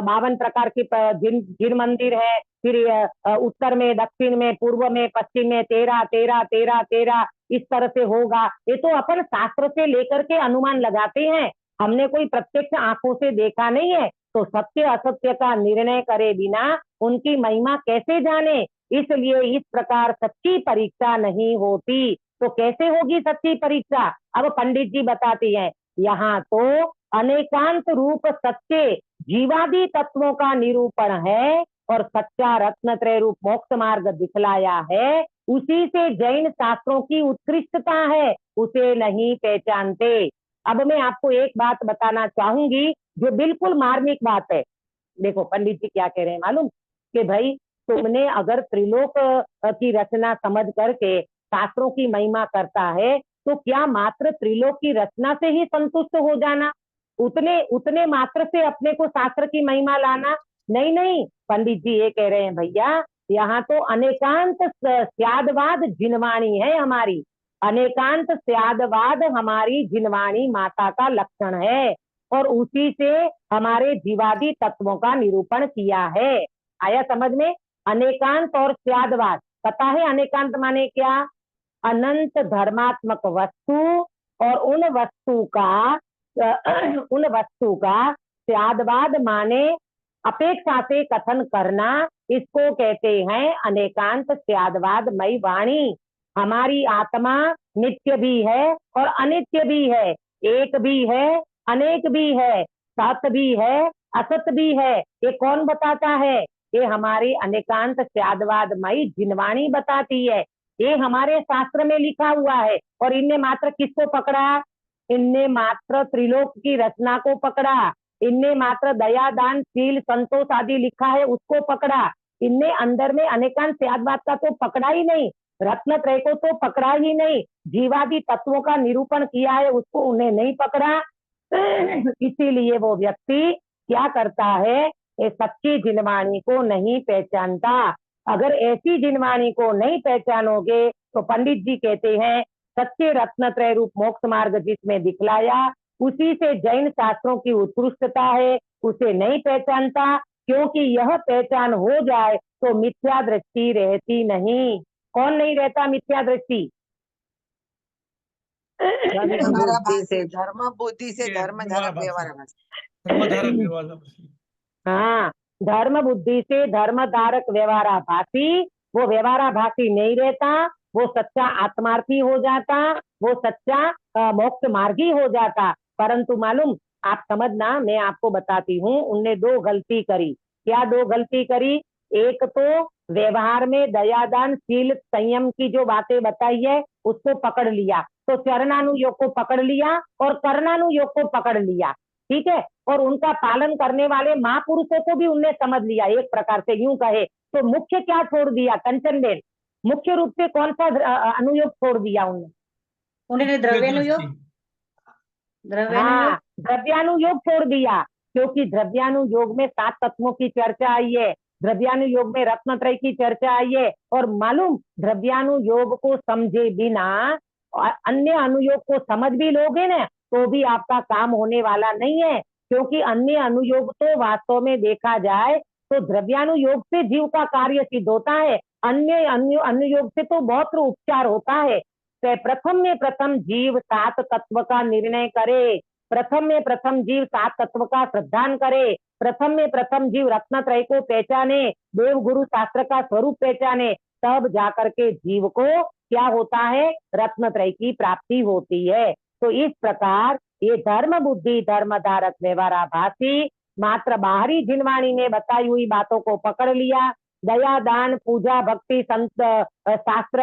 52 प्रकार की जिन मंदिर है, फिर उत्तर में, दक्षिण में, पूर्व में, पश्चिम में 13 13 13 13 इस तरह से होगा। ये तो अपन शास्त्र से लेकर के अनुमान लगाते हैं, हमने कोई प्रत्यक्ष आंखों से देखा नहीं है। तो सत्य असत्य का निर्णय करे बिना उनकी महिमा कैसे जाने, इसलिए इस प्रकार सच्ची परीक्षा नहीं होती। तो कैसे होगी सच्ची परीक्षा? अब पंडित जी बताती हैं, यहाँ तो अनेकांत रूप सच्चे जीवादि तत्वों का निरूपण है और सच्चा रत्नत्रय रूप मोक्ष मार्ग दिखलाया है, उसी से जैन शास्त्रों की उत्कृष्टता है, उसे नहीं पहचानते। अब मैं आपको एक बात बताना चाहूंगी जो बिल्कुल मार्मिक बात है। देखो पंडित जी क्या कह रहे हैं मालूम? कि भाई तुमने अगर त्रिलोक की रचना समझ करके शास्त्रों की महिमा करता है, तो क्या मात्र त्रिलोक की रचना से ही संतुष्ट हो जाना, उतने उतने मात्र से अपने को शास्त्र की महिमा लाना? नहीं नहीं, पंडित जी ये कह रहे हैं भैया, यहाँ तो अनेकांत स्यादवाद जिनवाणी है हमारी, अनेकांत स्यादवाद हमारी जिनवाणी माता का लक्षण है और उसी से हमारे जीवादि तत्वों का निरूपण किया है। आया समझ में? अनेकांत और स्यादवाद, पता है अनेकांत माने क्या? अनंत धर्मात्मक वस्तु और उन वस्तु का स्यादवाद माने अपेक्षा से कथन करना, इसको कहते हैं अनेकांत स्यादवादमयी वाणी। हमारी आत्मा नित्य भी है और अनित्य भी है, एक भी है अनेक भी है, सत भी है असत भी है। ये कौन बताता है? ये हमारी अनेकांत स्यादवादमयी जिनवाणी बताती है। ये हमारे शास्त्र में लिखा हुआ है और इनने मात्र किसको पकड़ा? इनने मात्र त्रिलोक की रचना को पकड़ा, इनने मात्र दया दान शील संतोष आदि लिखा है उसको पकड़ा, इनने अंदर में अनेकांत स्यादवाद का तो पकड़ा ही नहीं, रत्नत्रय को तो पकड़ा ही नहीं, जीवादि तत्वों का निरूपण किया है उसको उन्हें नहीं पकड़ा। इसीलिए वो व्यक्ति क्या करता है, सच्ची जिनवाणी को नहीं पहचानता। अगर ऐसी जिनवाणी को नहीं पहचानोगे तो पंडित जी कहते हैं सच्चे रत्नत्रय रूप मोक्ष मार्ग जिसमें दिखलाया, उसी से जैन शास्त्रों की उत्कृष्टता है, उसे नहीं पहचानता, क्योंकि यह पहचान हो जाए तो मिथ्या दृष्टि रहती नहीं। कौन नहीं रहता मिथ्या दृष्टि? धर्म व्यवहार बुद्धि से भाषी धर्म बुद्धि से ये धर्म व्यवहार धारक भाषी, व्यवहार भाषी। धर्मधारक व्यवहार भाषी। हाँ, धर्म बुद्धि से धर्म धारक व्यवहाराभासी, वो व्यवहाराभासी नहीं रहता, वो सच्चा आत्मार्थी हो जाता, वो सच्चा मोक्ष मार्गी हो जाता। परंतु मालूम, आप समझना, मैं आपको बताती हूँ, उनने दो गलती करी। क्या दो गलती करी? एक तो व्यवहार में दयादान शील संयम की जो बातें बताई है उसको पकड़ लिया, तो चरणानुयोग को पकड़ लिया और कर्णानुयोग को पकड़ लिया, ठीक है। और उनका पालन करने वाले महापुरुषों को भी उनने समझ लिया। एक प्रकार से यूं कहे तो मुख्य क्या छोड़ दिया कंचन बेन? मुख्य रूप से कौन सा अनुयोग छोड़ दिया उन्होंने? उन्होंने द्रव्यानुयोग हाँ, द्रव्यानुयोग छोड़ दिया, क्योंकि द्रव्यानुयोग में 7 तत्वों की चर्चा आई है, द्रव्यानुयोग में रत्नत्रय की चर्चा आई है। और मालूम, द्रव्यानुयोग को समझे बिना अन्य अनुयोग को समझ भी लोगे ना तो भी आपका काम होने वाला नहीं है, क्योंकि अन्य अनुयोग तो वास्तव में देखा जाए तो द्रव्यानुयोग से जीव का कार्य सिद्ध होता है, अन्य अनुयोग से तो बहुत उपचार होता है। प्रथम में प्रथम जीव 7 तत्व का निर्णय करे, प्रथम में प्रथम जीव 7 तत्व का श्रद्धान करे, प्रथम में प्रथम जीव रत्नत्रय को पहचाने, देव गुरु शास्त्र का स्वरूप पहचाने, तब जाकर के जीव को क्या होता है? रत्नत्रय की प्राप्ति होती है। तो इस प्रकार ये धर्म बुद्धि धर्म धारक व्यवहाराभासी मात्र बाहरी जिनवाणी में बताई हुई बातों को पकड़ लिया, दया दान पूजा भक्ति संत शास्त्र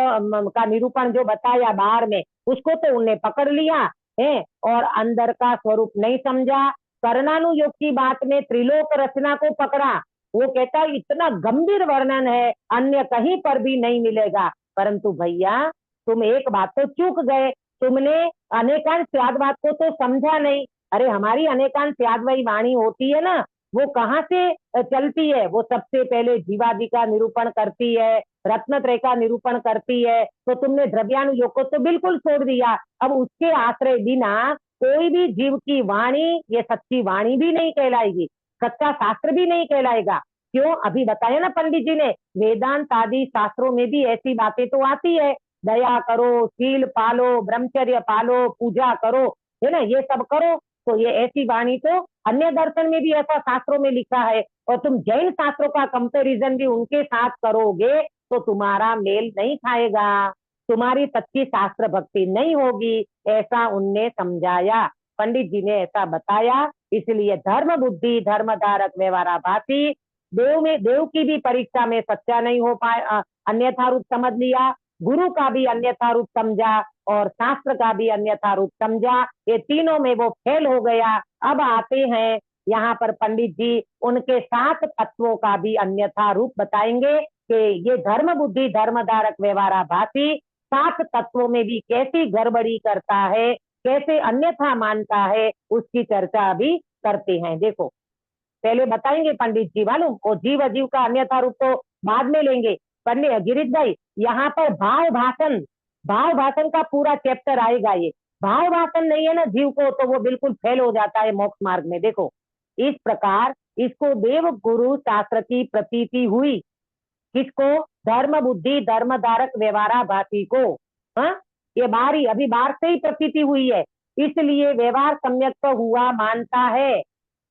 का निरूपण जो बताया बाहर में उसको तो उन्हें पकड़ लिया है और अंदर का स्वरूप नहीं समझा। कर्णानुयोग की बात में त्रिलोक रचना को पकड़ा, वो कहता है इतना गंभीर वर्णन है अन्य कहीं पर भी नहीं मिलेगा। परंतु भैया तुम एक बात तो चूक गए, तुमने अनेकांश त्यागवाद को तो समझा नहीं। अरे हमारी अनेकांश त्यागवादी वाणी होती है ना, वो कहाँ से चलती है? वो सबसे पहले जीवादि का निरूपण करती है, रत्नत्रय का निरूपण करती है। तो तुमने द्रव्यानुयोग को तो बिल्कुल छोड़ दिया। अब उसके आश्रय बिना कोई भी जीव की वाणी ये सच्ची वाणी भी नहीं कहलाएगी, सच्चा शास्त्र भी नहीं कहलाएगा। क्यों? अभी बताया ना पंडित जी ने, वेदांत आदि शास्त्रों में भी ऐसी बातें तो आती है, दया करो, शील पालो, ब्रह्मचर्य पालो, पूजा करो, है ना, ये सब करो। तो ये ऐसी वाणी तो अन्य दर्शन में भी ऐसा शास्त्रों में लिखा है, और तुम जैन शास्त्रों का कंपैरिजन भी उनके साथ करोगे तो तुम्हारा मेल नहीं खाएगा, तुम्हारी सच्ची शास्त्र भक्ति नहीं होगी, ऐसा उनने समझाया, पंडित जी ने ऐसा बताया। इसलिए धर्म बुद्धि धर्म धारक व्यवहाराभासी, देव की भी परीक्षा में सच्चा नहीं हो पाया, अन्यथा रूप समझ लिया, गुरु का भी अन्यथा रूप समझा और शास्त्र का भी अन्यथा रूप समझा, ये तीनों में वो फेल हो गया। अब आते हैं यहाँ पर पंडित जी उनके 7 तत्वों का भी अन्यथा रूप बताएंगे कि ये धर्म बुद्धि धर्म धारक व्यवहाराभासी 7 तत्वों में भी कैसी गड़बड़ी करता है, कैसे अन्यथा मानता है, उसकी चर्चा अभी करते हैं। देखो पहले बताएंगे पंडित जी, मालूम वो जीव अजीव का अन्यथा रूप तो बाद में लेंगे। पंडित गिरीश भाई यहाँ पर भाव भाषण का पूरा चैप्टर आएगा। ये भाव भाषण नहीं है ना जीव को तो वो बिल्कुल फेल हो जाता है मोक्ष मार्ग में। देखो इस प्रकार इसको देव गुरु शास्त्र की प्रतीति हुई, किसको? धर्म बुद्धि धर्म धारक व्यवहाराभासी को। हाँ, ये बारी अभी बाहर से ही प्रतीति हुई है, इसलिए व्यवहार सम्यक तो हुआ मानता है,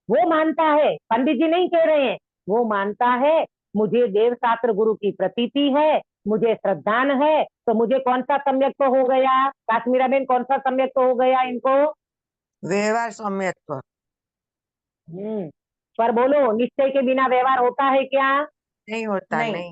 वो मानता है, पंडित जी नहीं कह रहे हैं, वो मानता है मुझे देव शास्त्र गुरु की प्रतीति है, मुझे श्रद्धान है, तो मुझे कौन सा सम्यक तो हो गया? काश्मीरा बेन कौन सा सम्यक तो हो गया इनको? व्यवहार सम्यक्त्व। पर बोलो निश्चय के बिना व्यवहार होता है क्या? नहीं होता, नहीं। नहीं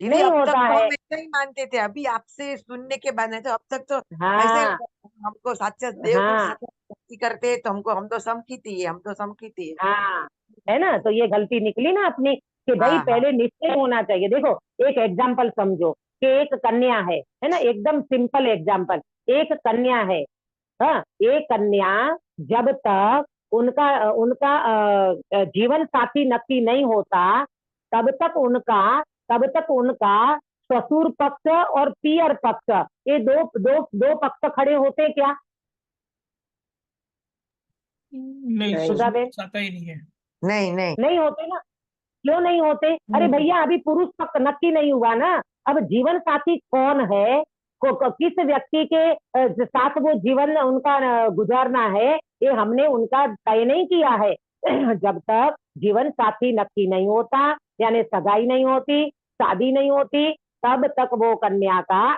दीदी, नहीं अब तक होता तो है। हम ऐसा ही मानते थे, अभी आपसे सुनने के बाद नहीं तो अब तक तो ऐसे हाँ हमको साक्षात देव गुरु हाँ साक्षात भक्ति करते तो हम तो समखिती है, हम तो समखिती है। हाँ, है ना, तो ये गलती निकली ना अपनी कि भाई हाँ, हाँ। पहले निश्चय होना चाहिए। देखो एक एग्जाम्पल समझो कि एक कन्या है ना, एकदम सिंपल एग्जाम्पल, एक कन्या है। हाँ, एक कन्या जब तक उनका उनका जीवन साथी नक्की नहीं होता तब तक उनका ससुर पक्ष और पियर पक्ष, ये दो पक्ष खड़े होते क्या? नहीं, सुधा बेन आता ही नहीं है। नहीं, नहीं, नहीं होते ना, क्यों नहीं होते? अरे भैया अभी पुरुष पक्ष नक्की नहीं हुआ ना, अब जीवन साथी कौन है किस व्यक्ति के साथ वो जीवन उनका गुजारना है, ये हमने उनका तय नहीं किया है। जब तक जीवन साथी नक्की नहीं होता, यानी सगाई नहीं होती, शादी नहीं होती, तब तक वो कन्या का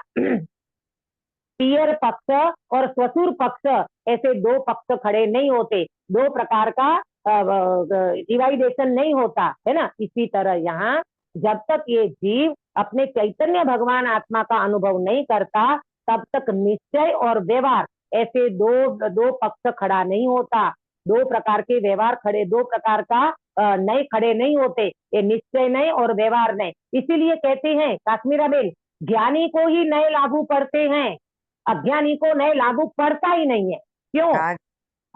पियर पक्ष और ससुर पक्ष ऐसे दो पक्ष खड़े नहीं होते, दो प्रकार का डिवाइडेशन नहीं होता है ना। इसी तरह यहाँ जब तक ये जीव अपने चैतन्य भगवान आत्मा का अनुभव नहीं करता, तब तक निश्चय और व्यवहार ऐसे दो पक्ष खड़ा नहीं होता, दो प्रकार के व्यवहार खड़े, दो प्रकार का नए खड़े नहीं होते, ये निश्चय नहीं और व्यवहार नहीं। इसीलिए कहते हैं काश्मीरा बेन, ज्ञानी को ही नए लागू पड़ते हैं, अज्ञानी को नए लागू पड़ता ही नहीं है। क्यों? हाँ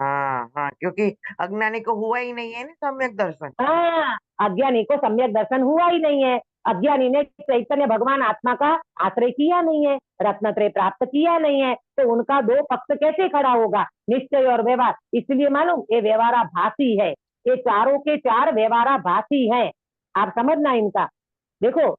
हाँ हाँ, क्योंकि अज्ञानी को हुआ ही नहीं है ना सम्यक दर्शन। हाँ, अज्ञानी को सम्यक दर्शन हुआ ही नहीं है, अज्ञानी ने चैतन्य भगवान आत्मा का आश्रय किया नहीं है, रत्नत्रय प्राप्त किया नहीं है, तो उनका दो पक्ष कैसे खड़ा होगा, निश्चय और व्यवहार। इसलिए मालूम ये व्यवहाराभासी है, ये चारों के चार व्यवहाराभासी हैं। आप समझना इनका। देखो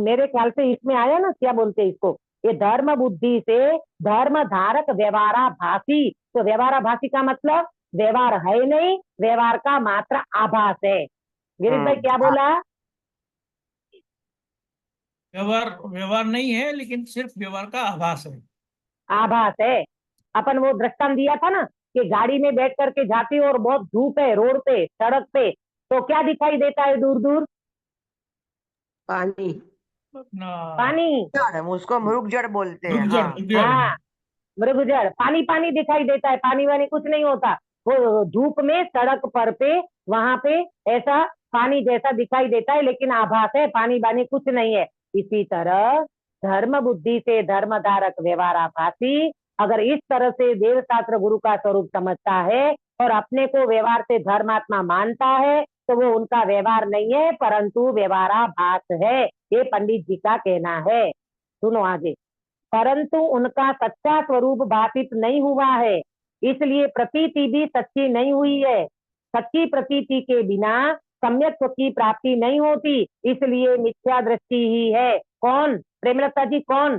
मेरे ख्याल से इसमें आया ना, क्या बोलते हैं इसको, ये धर्म बुद्धि से धर्म धारक व्यवहाराभासी। तो व्यवहाराभासी का मतलब व्यवहार है नहीं, व्यवहार का मात्र आभास है। गिरीश भाई क्या बोला? व्यवहार व्यवहार नहीं है, लेकिन सिर्फ व्यवहार का आभास है। आभास है। अपन वो दृष्टांत दिया था ना कि गाड़ी में बैठ करके जाती हो और बहुत धूप है, रोड पे सड़क पे, तो क्या दिखाई देता है दूर दूर? पानी। अपना पानी। जड़, उसको मृग जड़ बोलते हैं। मृगजड़, हाँ मृगजड़। हाँ, मृगजड़, पानी पानी दिखाई देता है, पानी वानी कुछ नहीं होता, वो धूप में सड़क पर पे वहां पे ऐसा पानी जैसा दिखाई देता है, लेकिन आभास है, पानी वानी कुछ नहीं है। इसी तरह धर्म बुद्धि से धर्म धारक व्यवहार आभासी अगर इस तरह से देव शास्त्र गुरु का स्वरूप समझता है और अपने को व्यवहार से धर्मात्मा मानता है, तो वो उनका व्यवहार नहीं है परंतु व्यवहाराभास है, ये पंडित जी का कहना है। सुनो आगे। परंतु उनका सच्चा स्वरूप भाषित नहीं हुआ है, इसलिए प्रतीति भी सच्ची नहीं हुई है। सच्ची प्रतीति के बिना सम्यक्त्व की प्राप्ति नहीं होती, इसलिए मिथ्या दृष्टि ही है। कौन? प्रेमलता जी कौन?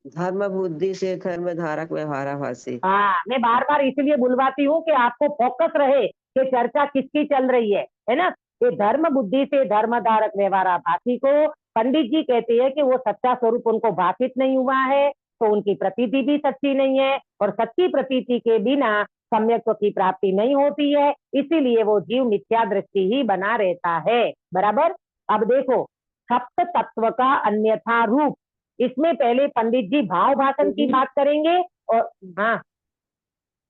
धर्म बुद्धि से धर्म धारक व्यवहाराभासी। हाँ, मैं बार बार इसलिए बुलवाती हूँ कि आपको फोकस रहे कि चर्चा किसकी चल रही है ना। ये धर्म बुद्धि से धर्म धारक व्यवहाराभासी को पंडित जी कहते हैं कि वो सच्चा स्वरूप उनको भाषित नहीं हुआ है, तो उनकी प्रतीति भी सच्ची नहीं है, और सच्ची प्रतीति के बिना सम्यक्त्व की प्राप्ति नहीं होती है, इसीलिए वो जीव मिथ्या दृष्टि ही बना रहता है। बराबर। अब देखो सप्त तत्व का अन्यथा रूप, इसमें पहले पंडित जी भाव भाषण की बात करेंगे। और हाँ,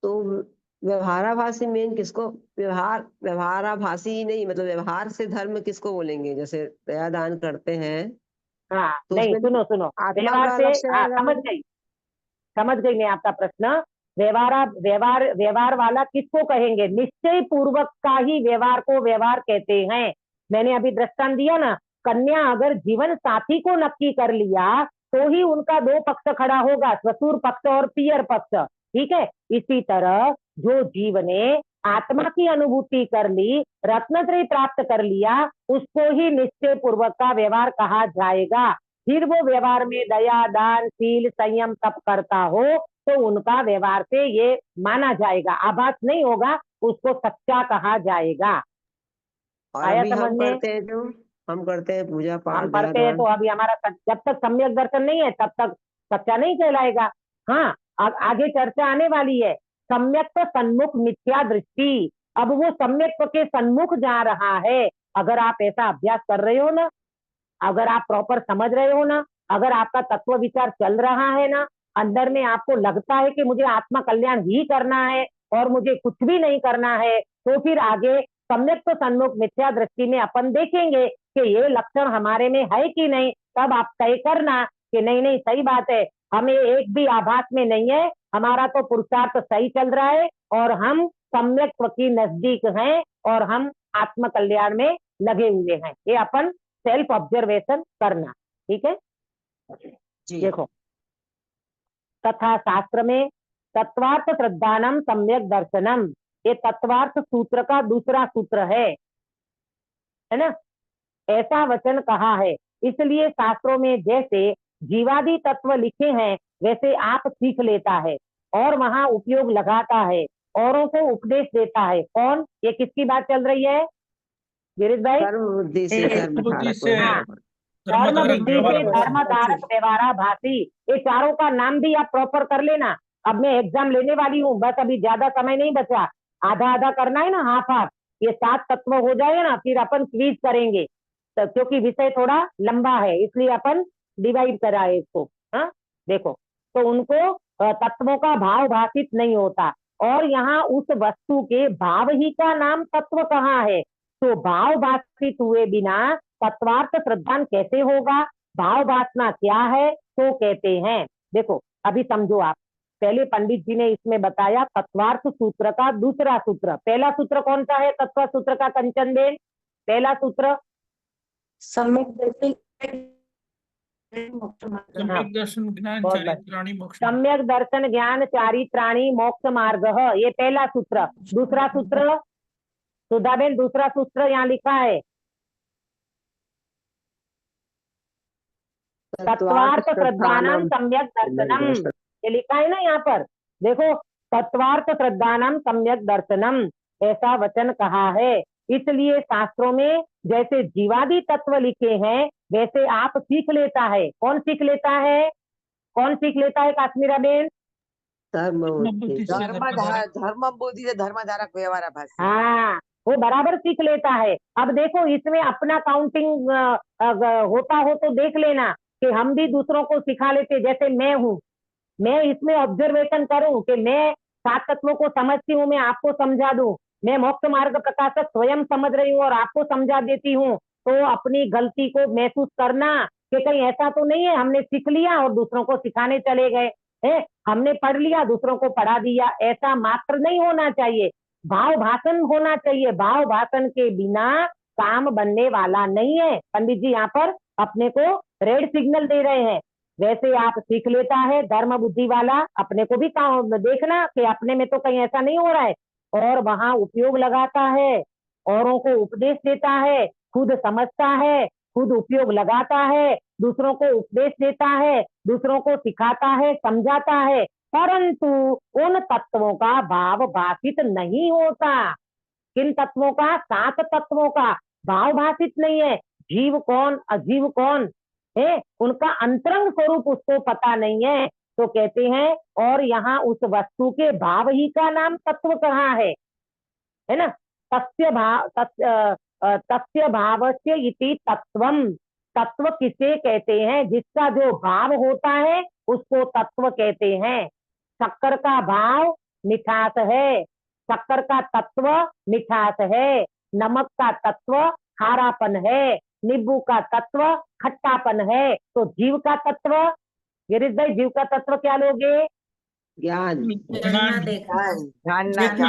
तो व्यवहाराभासी मेन किसको, व्यवहाराभासी नहीं, मतलब व्यवहार से धर्म किसको बोलेंगे? जैसे दया दान करते हैं हाँ तो नहीं, उसमें सुनो आत्मा व्यवहार का से, अलग से हाँ आएगा समझ गई मैं आपका प्रश्न। व्यवहार वाला किसको कहेंगे? निश्चय पूर्वक का ही व्यवहार को व्यवहार कहते हैं। मैंने अभी दृष्टांत दिया ना, कन्या अगर जीवन साथी को नक्की कर लिया तो ही उनका दो पक्ष खड़ा होगा, ससुर पक्ष और पियर पक्ष। ठीक है। इसी तरह जो जीव ने आत्मा की अनुभूति कर ली, रत्नत्रय प्राप्त कर लिया, उसको ही निश्चय पूर्वक का व्यवहार कहा जाएगा। फिर वो व्यवहार में दया दान शील संयम तप करता हो तो उनका व्यवहार से ये माना जाएगा, आभास नहीं होगा, उसको सच्चा कहा जाएगा। और आया अभी समझ हम में? करते हैं जो हम करते हैं पूजा पाठ हम दया पढ़ते हैं दान। तो अभी हमारा जब तक सम्यक दर्शन नहीं है तब तक सच्चा नहीं कहलाएगा। हाँ, अब आगे चर्चा आने वाली है। सम्यक सन्मुख मिथ्या दृष्टि, अब वो सम्यक के सन्मुख जा रहा है। अगर आप ऐसा अभ्यास कर रहे हो ना, अगर आप प्रॉपर समझ रहे हो ना, अगर आपका तत्व विचार चल रहा है ना, अंदर में आपको लगता है कि मुझे आत्मा कल्याण ही करना है और मुझे कुछ भी नहीं करना है, तो फिर आगे सम्यक तो सन्मुख मिथ्या दृष्टि में अपन देखेंगे कि ये लक्षण हमारे में है कि नहीं। तब आप तय करना कि नहीं नहीं सही बात है, हमें एक भी आभास में नहीं है, हमारा तो पुरुषार्थ सही चल रहा है और हम सम्यक की नजदीक हैं और हम आत्म कल्याण में लगे हुए हैं। ये अपन सेल्फ ऑब्जर्वेशन करना। ठीक है जी। देखो, तथा शास्त्र में तत्वार्थ श्रद्धानम सम्यक दर्शनम, ये तत्वार्थ सूत्र का दूसरा सूत्र है ना। ऐसा वचन कहा है, इसलिए शास्त्रों में जैसे जीवादि तत्व लिखे हैं वैसे आप सीख लेता है और वहां उपयोग लगाता है, औरों को उपदेश देता है। कौन? ये किसकी बात चल रही है गिरीश भाई? कर्म बुद्धि से ये धर्म बुद्धि धारक से हाँ, धर्म कर्म धारक बुद्धि व्यवहार से भाषी। धर्म धारक व्यवहाराभासी, ये चारों का नाम भी आप प्रॉपर कर लेना। अब मैं एग्जाम लेने वाली हूँ, बस अभी ज्यादा समय नहीं बचा, आधा आधा करना है ना, हाफ हाफ। ये 7 तत्व हो जाए ना, फिर अपन क्विज करेंगे। तो क्योंकि विषय थोड़ा लंबा है इसलिए अपन डिवाइड करा है इसको। हाँ देखो, तो उनको तत्वों का भाव भाषित नहीं होता, और यहाँ उस वस्तु के भाव ही का नाम तत्व कहाँ है? तो भाव भाषित हुए बिना तत्वार्थ श्रद्धान कैसे होगा? भाव वासना क्या है? तो कहते हैं, देखो अभी समझो आप। पहले पंडित जी ने इसमें बताया तत्वार्थ सूत्र का दूसरा सूत्र। पहला सूत्र कौन सा है तत्व सूत्र का, कंचन बेन? पहला सूत्र सम्यक दर्शन ज्ञान बहुत बढ़िया। चारित्राणि मोक्ष। सम्यक दर्शन ज्ञान चारित्राणी मोक्ष मार्ग, ये पहला सूत्र। दूसरा सूत्र सुधाबेन, दूसरा सूत्र यहाँ लिखा है तत्वार्थ श्रद्धानम सम्यक दर्शनम, ये लिखा है ना यहाँ पर। देखो, तत्वार्थ श्रद्धानम सम्यक दर्शनम, ऐसा वचन कहा है। इसलिए शास्त्रों में जैसे जीवादि तत्व लिखे हैं वैसे आप सीख लेता है। कौन सीख लेता है? कौन सीख लेता है काश्मीरा बेन? धर्म बुद्धि से धर्म बुद्धि से धर्म धारक व्यवहार भाषी। हाँ, वो बराबर सीख लेता है। अब देखो, इसमें अपना काउंटिंग होता हो तो देख लेना कि हम भी दूसरों को सिखा लेते। जैसे मैं हूँ, मैं इसमें ऑब्जर्वेशन करूं कि मैं 7 तत्वों को समझती हूँ, मैं आपको समझा दूं। मैं मोक्ष मार्ग प्रकाशक स्वयं समझ रही हूँ और आपको समझा देती हूँ, तो अपनी गलती को महसूस करना कि कहीं ऐसा तो नहीं है हमने सीख लिया और दूसरों को सिखाने चले गए, है हमने पढ़ लिया दूसरों को पढ़ा दिया। ऐसा मात्र नहीं होना चाहिए, भाव भाषण होना चाहिए। भाव भाषण के बिना काम बनने वाला नहीं है। पंडित जी यहाँ पर अपने को रेड सिग्नल दे रहे हैं। वैसे आप सीख लेता है धर्म बुद्धि वाला, अपने को भी देखना कि अपने में तो कहीं ऐसा नहीं हो रहा है, और वहां उपयोग लगाता है, औरों को उपदेश देता है, खुद समझता है, खुद उपयोग लगाता है, दूसरों को उपदेश देता है, दूसरों को सिखाता है, समझाता है, परंतु उन तत्वों का भाव भाषित नहीं होता। किन तत्वों का? 7 तत्वों का भाव भाषित नहीं है। जीव कौन, अजीव कौन है, उनका अंतरंग स्वरूप उसको पता नहीं है। तो कहते हैं, और यहाँ उस वस्तु के भाव ही का नाम तत्व कहाँ है ना? तस्य भावस्य इति तत्वम, तत्व किसे कहते हैं? जिसका जो भाव होता है उसको तत्व कहते हैं। शक्कर का भाव मिठास है, शक्कर का तत्व मिठास है, नमक का तत्व खारापन है, नींबू का तत्व खट्टापन है। तो जीव का तत्व, गिरीश भाई, जीव का तत्व क्या लोगे? ज्ञान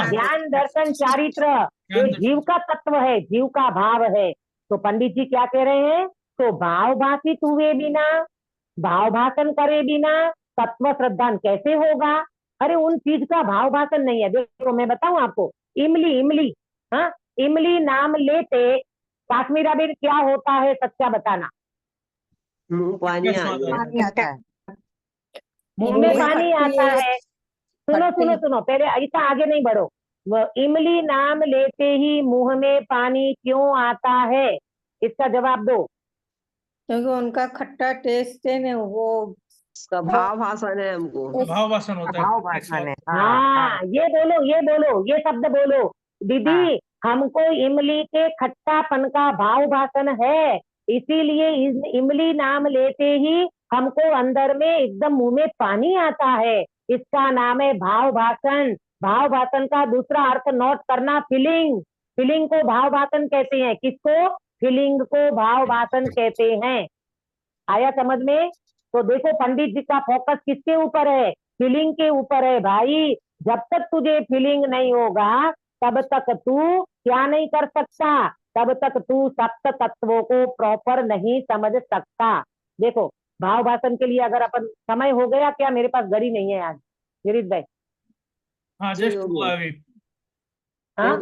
ज्ञान दर्शन चारित्र, ये जीव का तत्व है, जीव का भाव है। तो पंडित जी क्या कह रहे हैं? तो भाव भाषित हुए बिना, भाव भाषण करे बिना तत्व श्रद्धान कैसे होगा? अरे उन चीज का भाव भाषण नहीं है। देखो मैं बताऊं आपको, इमली, हाँ, इमली नाम लेते काश्मीरा बेन क्या होता है? सच्चा बताना। मुंह पानी आ गया। मुंह में पानी आता है। सुनो, पहले ऐसा आगे नहीं बढ़ो। इमली नाम लेते ही मुंह में पानी क्यों आता है? इसका जवाब दो। क्योंकि उनका खट्टा टेस्ट है ना, वो उसका भाव भाषण है हमको। भाव वासन होता भाव है। भाषण है। हाँ, ये बोलो, ये शब्द बोलो दीदी। हमको इमली के खट्टापन का भाव भाषण है, इसीलिए इमली नाम लेते ही हमको अंदर में एकदम मुंह में पानी आता है। इसका नाम है भाव भाषण। भाव भाषण का दूसरा अर्थ नोट करना, फीलिंग। फीलिंग को भाव भाषण कहते हैं। किसको? फीलिंग को भाव भाषण कहते हैं। आया समझ में? तो देखो पंडित जी का फोकस किसके ऊपर है? फीलिंग के ऊपर है भाई। जब तक तुझे फीलिंग नहीं होगा तब तक तू क्या नहीं कर सकता, तब तक तू सप्त तत्वों को प्रॉपर नहीं समझ सकता। देखो, भाव भाषण के लिए अगर अपन, समय हो गया क्या? मेरे पास घड़ी नहीं है आज गिरीश भाई। हाँ, जस्ट हुआ अभी, हाँ,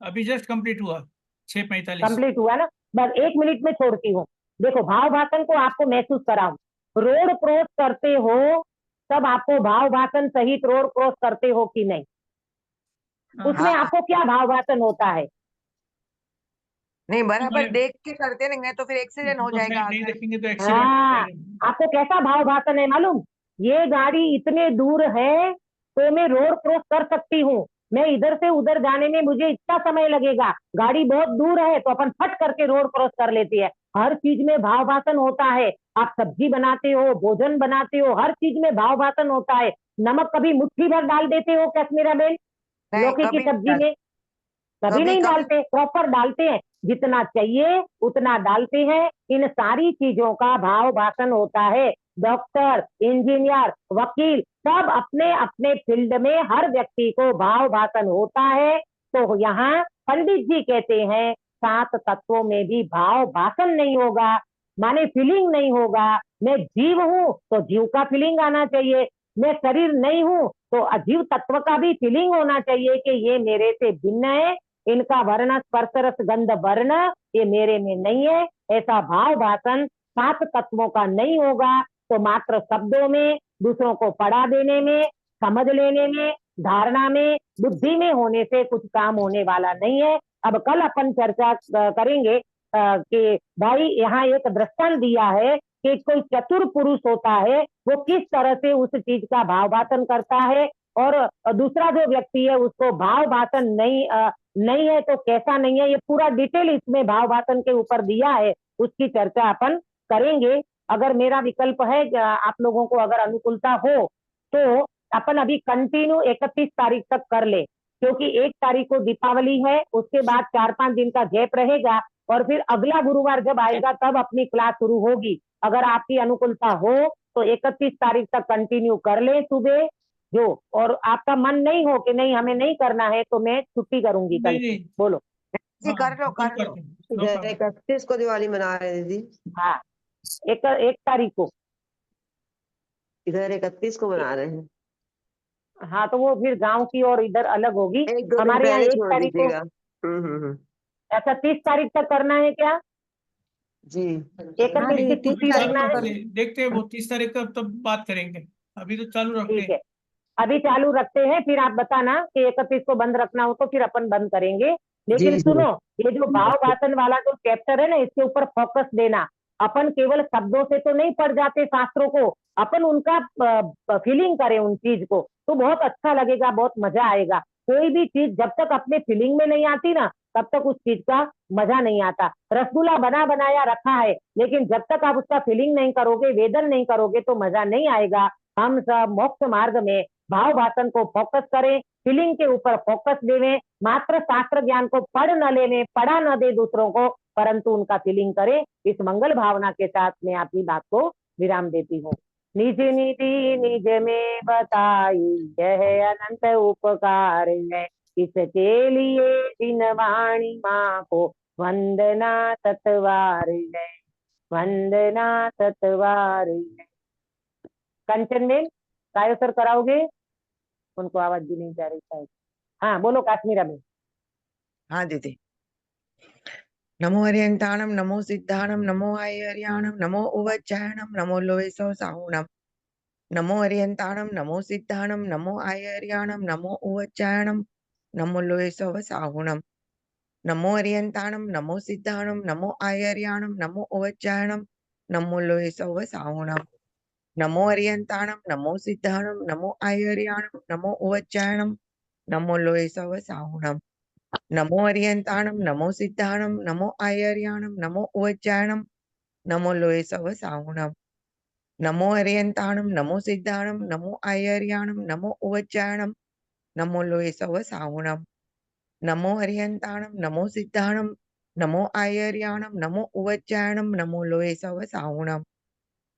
अभी जस्ट कंप्लीट हुआ 6:45। कंप्लीट हुआ ना? बस 1 मिनट में छोड़ती हूँ। देखो, भाव भाषण को आपको महसूस कराऊं रोड क्रॉस करते हो तब आपको भाव भाषण सहित रोड क्रॉस करते हो कि नहीं? हाँ। उसमें हाँ। आपको क्या भाव भाषण होता है? नहीं, बराबर मैं- देख के करते रहेंगे तो फिर एक्सीडेंट हो तो जाएगा नहीं आगे। देखेंगे तो हाँ, एक्सीडेंट। आपको कैसा भाव भाषण है मालूम? ये गाड़ी इतने दूर है तो मैं रोड क्रॉस कर सकती हूँ, मैं इधर से उधर जाने में मुझे इतना समय लगेगा, गाड़ी बहुत दूर है तो अपन फट करके रोड क्रॉस कर लेती है। हर चीज में भाव भाषण होता है। आप सब्जी बनाते हो, भोजन बनाते हो, हर चीज में भाव भाषण होता है। नमक कभी मुट्ठी भर डाल देते हो कश्मीरा बेन नहीं, लौकी की कभी नहीं सब्जी डाल- में? कभी कभी नहीं कभी डालते, प्रॉपर डालते हैं, जितना चाहिए उतना डालते हैं। इन सारी चीजों का भाव भाषण होता है। डॉक्टर, इंजीनियर, वकील सब अपने अपने फील्ड में हर व्यक्ति को भाव भाषण होता है। तो यहाँ पंडित जी कहते हैं 7 तत्वों में भी भाव भाषण नहीं होगा, माने फीलिंग नहीं होगा। मैं जीव हूँ तो जीव का फीलिंग आना चाहिए, मैं शरीर नहीं हूँ तो अजीव तत्व का भी फीलिंग होना चाहिए कि ये मेरे से भिन्न है, इनका वर्ण स्पर्श रस गंध वर्ण ये मेरे में नहीं है। ऐसा भाव भाषण 7 तत्वों का नहीं होगा तो मात्र शब्दों में, दूसरों को पढ़ा देने में, समझ लेने में, धारणा में, बुद्धि में होने से कुछ काम होने वाला नहीं है। अब कल अपन चर्चा करेंगे कि भाई यहाँ एक दृष्टांत दिया है कि कोई चतुर पुरुष होता है वो किस तरह से उस चीज का भाव भाषण करता है, और दूसरा जो व्यक्ति है उसको भाव भाषण नहीं है तो कैसा नहीं है, ये पूरा डिटेल इसमें भाव भाषण के ऊपर दिया है, उसकी चर्चा अपन करेंगे। अगर मेरा विकल्प है, आप लोगों को अगर अनुकूलता हो तो अपन अभी कंटिन्यू 31 तारीख तक कर ले, क्योंकि 1 तारीख को दीपावली है, उसके बाद 4-5 दिन का गैप रहेगा और फिर अगला गुरुवार जब आएगा तब अपनी क्लास शुरू होगी। अगर आपकी अनुकूलता हो तो 31 तारीख तक कंटिन्यू कर ले सुबह जो, और आपका मन नहीं हो कि नहीं हमें नहीं करना है तो मैं छुट्टी करूंगी कल नहीं से। नहीं। बोलो। जी, कर लो कल कर लो। करते हैं, no इधर problem। 31 को दिवाली मना रहे हैं दीदी, हाँ, 1 तारीख को। इधर 31 को मना रहे हैं। हाँ तो वो फिर गांव की और इधर अलग होगी। 1-2 दिन हमारे यहाँ पहले 1 छोड़ तारीख को। दीजिएगा। हम्म। ऐसा 30 तारीख तक करना है क्या? जी। 31 की हाँ, छुट्टी हाँ, रखना तो है? देखते हैं वो 30 तारीख का तब बात करेंगे, अभी तो चालू रखते ठीक हैं। है, अभी चालू रखते हैं, फिर आप बताना कि 31 को बंद रखना हो तो फिर अपन बंद करेंगे। जी लेकिन जी। सुनो, ये जो भाव भाषण वाला जो चैप्टर है ना, इसके ऊपर फोकस देना। अपन केवल शब्दों से तो नहीं पढ़ जाते शास्त्रों को, अपन उनका फीलिंग करें उन चीज को तो बहुत अच्छा लगेगा, बहुत मजा आएगा। कोई भी चीज जब तक अपने फीलिंग में नहीं आती ना तब तक उस चीज का मजा नहीं आता। रसगुल्ला बना बनाया रखा है, लेकिन जब तक आप उसका फीलिंग नहीं करोगे, वेदन नहीं करोगे तो मजा नहीं आएगा। हम सब मोक्ष मार्ग में भाव भाषण को फोकस करें, फीलिंग के ऊपर फोकस देवें, मात्र शास्त्र ज्ञान को पढ़ न लेने, पढ़ा न दे दूसरों को, परंतु उनका फीलिंग करें। इस मंगल भावना के साथ मैं आपकी बात को विराम देती हूँ। निज निधि निज में बताई यह अनंत उपकार है, इसके लिए दिन वाणी माँ को वंदना तत्वार है, वंदना तत्वार है। कंचन में काय सर कराओगे? उनको आवाज भी नहीं जा रही शायद। हाँ बोलो काश्मीरा में। हाँ दीदी। नमो हरियंताणम, नमो सिद्धाणम, नमो आयर्याणम, नमो उवज्जायणम, नमो लोहे सौ साहुणम। नमो हरियंताणम, नमो सिद्धाणम, नमो आयर्याणम, नमो उवज्जायणम, नमो लोहे सौ साहुणम। नमो हरियंताणम, नमो सिद्धाणम, नमो आयर्याणम, नमो उवज्जायणम, नमो लोहे सौ साहुणम। नमो हरियंताणम, नमो सिद्धाणम, नमो आयर्याणम, नमो उवज्जायणम, नमो लोहे सौ साहुणम। नमो हरियंताणम, नमो सिद्धाणम, नमो आयर्याणम, नमो उवज्जायणम, नमो लोहे सव साहुणम। नमो हरियंताणम, नमो सिद्धाणम, नमो आयर्याणम, नमो उवज्जायणम, नमो लोहे सव साहुणम। नमो हरियंताणम, नमो सिद्धाणम, नमो आयर्याणम, नमो उवज्जायणम, नमो लोहे सव साहुणम।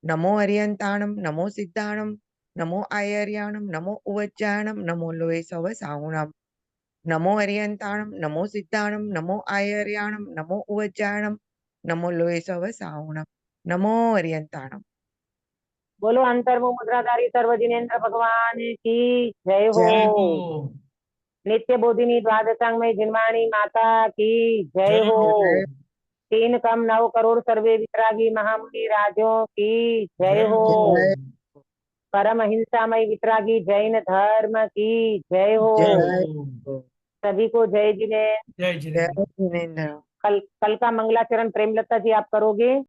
नमो हरियंताणम, नमो सिद्धाणम, नमो आयर्याणम, नमो उवज्जायणम, नमो लोहे सव साहुणम। नमो हरियंताणम, नमो सिद्धाणम, नमो आयर्याणम, नमो उवज्जायणम, नमो लोहे सव साहुणम। नमो हरियंताणम। बोलो अंतर्मुख मुद्राधारी सर्वजिनेन्द्र भगवान की जय हो। जय जय हो। नित्य बोधिनी द्वादशांग में जिनवाणी माता की जय जय हो। हो। तीन कम 9 करोड़ सर्वे वितरागी महामुनि राजों की जय हो। जय परम हिंसामय वितरागी जैन धर्म की जय हो। जय सभी को जय जिनेन्द्र। जय जय जिनेन्द्र। जिनेन्द्र। कल का मंगलाचरण प्रेमलता जी आप करोगे?